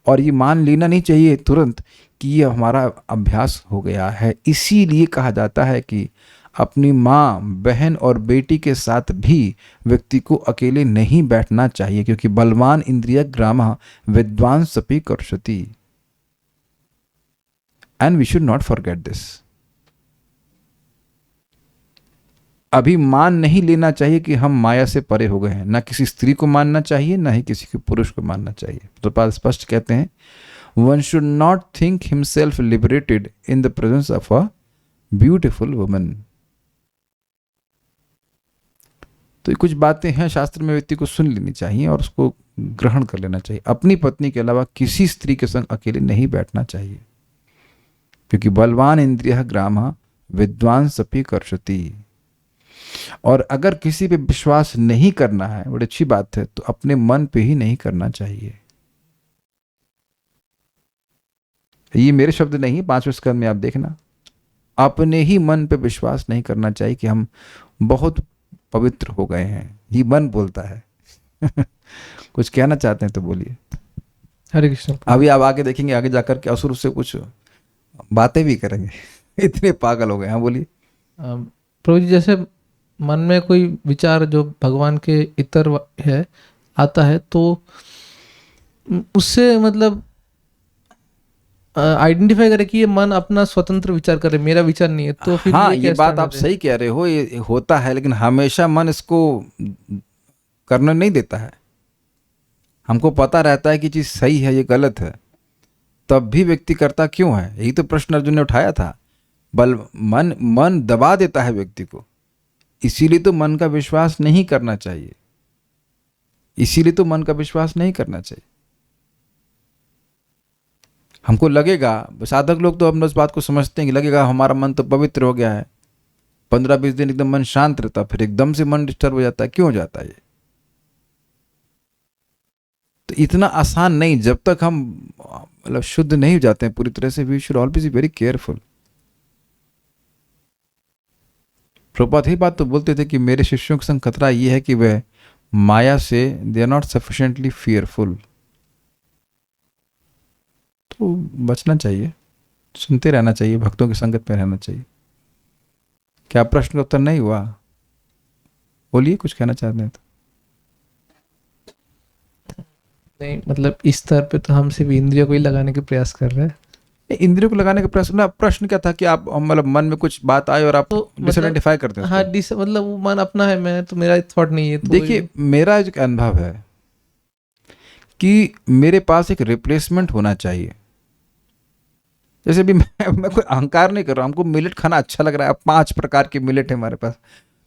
[SPEAKER 1] और ये मान लेना नहीं चाहिए तुरंत कि ये हमारा अभ्यास हो गया है। इसीलिए कहा जाता है कि अपनी माँ, बहन और बेटी के साथ भी व्यक्ति को अकेले नहीं बैठना चाहिए, क्योंकि बलवान इंद्रिय ग्रामः विद्वान सपि कर्षति, and we should not forget this. अभी मान नहीं लेना चाहिए कि हम माया से परे हो गए हैं। ना किसी स्त्री को मानना चाहिए, ना ही किसी के पुरुष को मानना चाहिए। तो स्पष्ट कहते हैं, one should not think himself liberated in the presence of a beautiful woman. तो कुछ बातें हैं शास्त्र में, व्यक्ति को सुन लेनी चाहिए और उसको ग्रहण कर लेना चाहिए। अपनी पत्नी के अलावा किसी स्त्री के संग अकेले नहीं बैठना चाहिए, क्योंकि बलवान इंद्रिय ग्रामः विद्वान सपि कर्षति। और अगर किसी पे विश्वास नहीं करना है, बड़ी अच्छी बात है, तो अपने मन पे ही नहीं करना चाहिए। ये मेरे शब्द नहीं है, 5वें स्कंद में आप देखना, अपने ही मन पे विश्वास नहीं करना चाहिए कि हम बहुत पवित्र हो गए हैं। ये मन बोलता है। कुछ कहना चाहते हैं तो बोलिए।
[SPEAKER 2] हरे कृष्ण।
[SPEAKER 1] अभी आप आगे देखेंगे, आगे जाकर के असुर से कुछ बातें भी करेंगे। इतने पागल हो गए। हाँ बोलिए।
[SPEAKER 2] प्रभु जी, जैसे मन में कोई विचार जो भगवान के इतर है आता है, तो उससे मतलब आइडेंटिफाई करे कि ये मन अपना स्वतंत्र विचार करे, मेरा विचार नहीं है, तो फिर
[SPEAKER 1] हाँ,
[SPEAKER 2] ये
[SPEAKER 1] ये
[SPEAKER 2] क्या
[SPEAKER 1] बात
[SPEAKER 2] standard
[SPEAKER 1] आप
[SPEAKER 2] है?
[SPEAKER 1] सही कह रहे हो, ये होता है, लेकिन हमेशा मन इसको करने नहीं देता है। हमको पता रहता है कि चीज सही है, ये गलत है, तब भी व्यक्ति करता क्यों है? यही तो प्रश्न अर्जुन ने उठाया था। मन दबा देता है व्यक्ति को, इसीलिए तो मन का विश्वास नहीं करना चाहिए। इसीलिए तो मन का विश्वास नहीं करना चाहिए। हमको लगेगा, साधक लोग तो अपने उस बात को समझते हैं कि लगेगा हमारा मन तो पवित्र हो गया है, 15-20 दिन एकदम मन शांत रहता, फिर एकदम से मन डिस्टर्ब हो जाता है। क्यों हो जाता है ये? तो इतना आसान नहीं, जब तक हम मतलब शुद्ध नहीं हो जाते हैं पूरी तरह से। We should always be very careful. Prabhupada ही बात तो बोलते थे कि मेरे शिष्यों के संग खतरा ये है कि वह माया से they are not sufficiently fearful. तो बचना चाहिए, सुनते रहना चाहिए, भक्तों की संगत में रहना चाहिए। क्या प्रश्न का उत्तर नहीं हुआ? बोलिए, कुछ कहना चाहते हैं तो।
[SPEAKER 2] नहीं, मतलब इस स्तर पे तो हम सिर्फ इंद्रियों को ही लगाने के प्रयास कर रहे हैं।
[SPEAKER 1] इंद्रियों को लगाने का प्रश्न क्या था कि आप मतलब मन में कुछ बात आई और आप
[SPEAKER 2] तो
[SPEAKER 1] डिसआइडेंटिफाई करते हैं
[SPEAKER 2] हाँ,
[SPEAKER 1] उसको।
[SPEAKER 2] मतलब वो मन अपना है, मैं तो मेरा थॉट नहीं है। तो
[SPEAKER 1] देखिए, मेरा एक अनुभव है कि मेरे पास एक रिप्लेसमेंट होना चाहिए। जैसे भी मैं कोई अहंकार नहीं कर रहा हूँ, हमको मिलेट खाना अच्छा लग रहा है, 5 प्रकार के मिलेट है हमारे पास।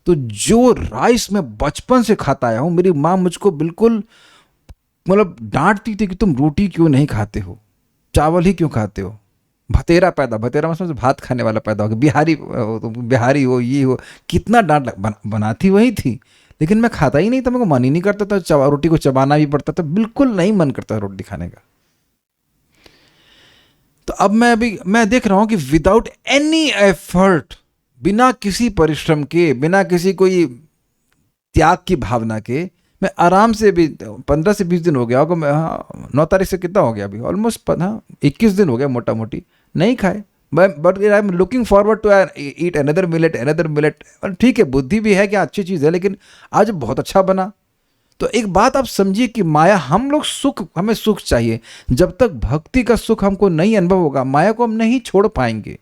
[SPEAKER 1] तो जो राइस मैं बचपन से खाता आया हूँ, मेरी माँ मुझको बिल्कुल मतलब डांटती थी कि तुम रोटी क्यों नहीं खाते हो, चावल ही क्यों खाते हो। भतेरा मतलब भात खाने वाला पैदा हो गया, बिहारी हो, ये हो, कितना डांट बनाती वही थी, लेकिन मैं खाता ही नहीं था। मेरे को मन ही नहीं करता था, रोटी को चबाना भी पड़ता था, बिल्कुल नहीं मन करता रोटी खाने का। तो अब मैं देख रहा हूं कि विदाउट एनी एफर्ट, बिना किसी परिश्रम के, बिना किसी कोई त्याग की भावना के, मैं आराम से भी 15 से 20 दिन हो गया होगा, मैं, हाँ 9 तारीख से कितना हो गया अभी, ऑलमोस्ट 21 दिन हो गया मोटा मोटी नहीं खाए। But I am looking forward to eat another millet. ठीक है, बुद्धि भी है कि अच्छी चीज़ है, लेकिन आज बहुत अच्छा बना। तो एक बात आप समझिए कि माया, हम लोग सुख, हमें सुख चाहिए, जब तक भक्ति का सुख हमको नहीं अनुभव होगा माया को हम नहीं छोड़ पाएंगे।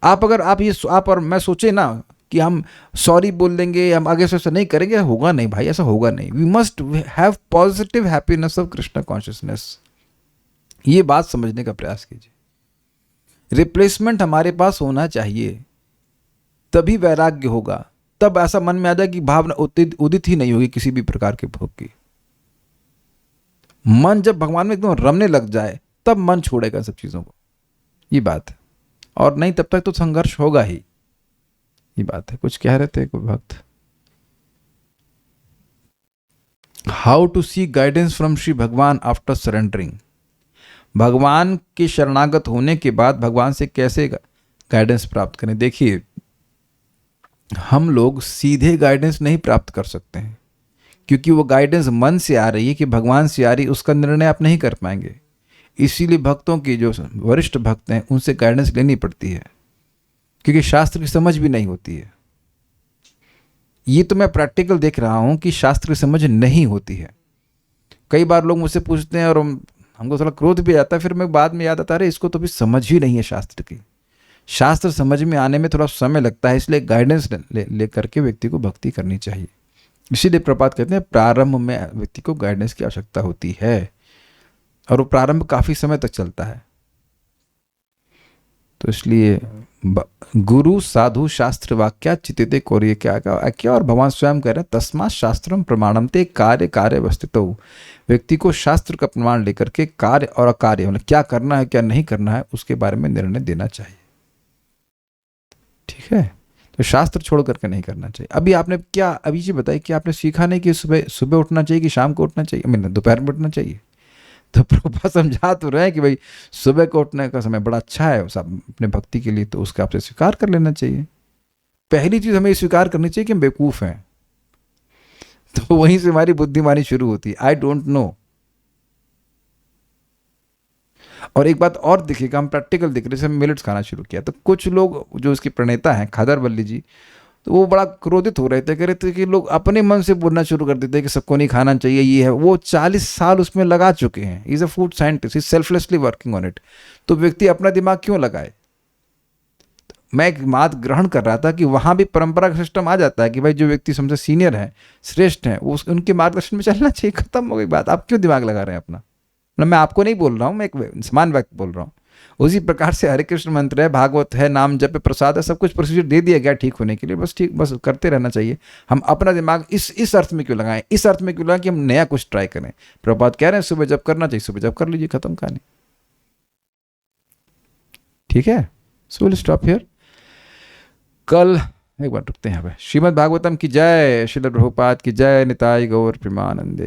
[SPEAKER 1] अगर आप और मैं सोचे ना कि हम सॉरी बोल देंगे, हम आगे से ऐसा नहीं करेंगे, होगा नहीं भाई, ऐसा होगा नहीं। We must have positive happiness of Krishna consciousness. ये बात समझने का प्रयास कीजिए। रिप्लेसमेंट हमारे पास होना चाहिए, तभी वैराग्य होगा, तब ऐसा मन में आ जाए कि भावना उदित ही नहीं होगी किसी भी प्रकार के भोग की। मन जब भगवान में एकदम रमने लग जाए तब मन छोड़ेगा सब चीजों को, ये बात है। और नहीं तब तक तो संघर्ष होगा ही, ये बात है। कुछ कह रहे थे कोई भक्त, how to seek guidance from Shri Bhagwan after surrendering. भगवान के शरणागत होने के बाद भगवान से कैसे गाइडेंस प्राप्त करें। देखिए, हम लोग सीधे गाइडेंस नहीं प्राप्त कर सकते हैं, क्योंकि वो गाइडेंस मन से आ रही है कि भगवान से आ रही है, उसका निर्णय आप नहीं कर पाएंगे। इसीलिए भक्तों की, जो वरिष्ठ भक्त हैं, उनसे गाइडेंस लेनी पड़ती है, क्योंकि शास्त्र की समझ भी नहीं होती है। ये तो मैं प्रैक्टिकल देख रहा हूं कि शास्त्र की समझ नहीं होती है। कई बार लोग मुझसे पूछते हैं और हमको थोड़ा क्रोध भी आता है, फिर मैं बाद में याद आता है, अरे इसको तो भी समझ ही नहीं है शास्त्र की। शास्त्र समझ में आने में थोड़ा समय लगता है, इसलिए गाइडेंस ले करके व्यक्ति को भक्ति करनी चाहिए। इसीलिए प्रपात कहते हैं प्रारंभ में व्यक्ति को गाइडेंस की आवश्यकता होती है, और वो प्रारंभ काफी समय तक चलता है। तो इसलिए गुरु साधु शास्त्र वाक्या चितिते कोरिय क्या, और भगवान स्वयं कह रहे हैं तस्मात् शास्त्रम प्रमाणम ते कार्य कार्य अवस्थितो। व्यक्ति को शास्त्र का प्रमाण लेकर के कार्य और अकार्य, मतलब क्या करना है क्या नहीं करना है, उसके बारे में निर्णय देना चाहिए। ठीक है, तो शास्त्र छोड़ करके नहीं करना चाहिए। अभी आपने क्या, अभी जी बताइए कि आपने सीखा नहीं कि सुबह उठना चाहिए कि शाम को उठना चाहिए, मैंने दोपहर में उठना चाहिए। तो प्रभुपाद समझा तो रहे हैं कि भाई सुबह को उठने का समय बड़ा अच्छा है सब अपने भक्ति के लिए, तो उसका आपसे स्वीकार कर लेना चाहिए। पहली चीज हमें स्वीकार करनी चाहिए कि हम बेवकूफ हैं, तो वहीं से हमारी बुद्धिमानी शुरू होती है, आई डोंट नो। और एक बात और देखिएगा, हम प्रैक्टिकल देख रहे, जैसे मिलेट्स खाना शुरू किया, तो कुछ लोग जो इसके प्रणेता हैं खादर वल्ली जी, तो वो बड़ा क्रोधित हो रहे थे, कह रहे थे कि लोग अपने मन से बोलना शुरू कर देते हैं कि सबको नहीं खाना चाहिए, ये है वो। 40 साल उसमें लगा चुके हैं, is a food scientist, is selflessly working on it. तो व्यक्ति अपना दिमाग क्यों लगाए। मैं एक बात ग्रहण कर रहा था कि वहां भी परंपरा का सिस्टम आ जाता है कि भाई जो व्यक्ति हमसे सीनियर है, श्रेष्ठ है, वो उनके मार्गदर्शन में चलना चाहिए, खत्म हो गई बात। आप क्यों दिमाग लगा रहे हैं अपना। मतलब मैं आपको नहीं बोल रहा हूँ, मैं एक समान व्यक्ति बोल रहा हूँ। उसी प्रकार से हरे कृष्ण मंत्र है, भागवत है, नाम जप, प्रसाद है, सब कुछ प्रोसीजर दे दिया गया ठीक होने के लिए, बस ठीक, बस करते रहना चाहिए। हम अपना दिमाग इस अर्थ में क्यों लगाएं, इस अर्थ में क्यों लगाएं कि हम नया कुछ ट्राई करें। प्रभुपाद कह रहे हैं सुबह जप करना चाहिए, सुबह जप कर लीजिए, खत्म कहानी। ठीक है, सो विल स्टॉप हियर। कल एक बार रुकते हैं यहाँ पे। श्रीमद् भागवतम की जय, श्रील प्रभुपाद की जय, निताई गौर प्रेमानंदे।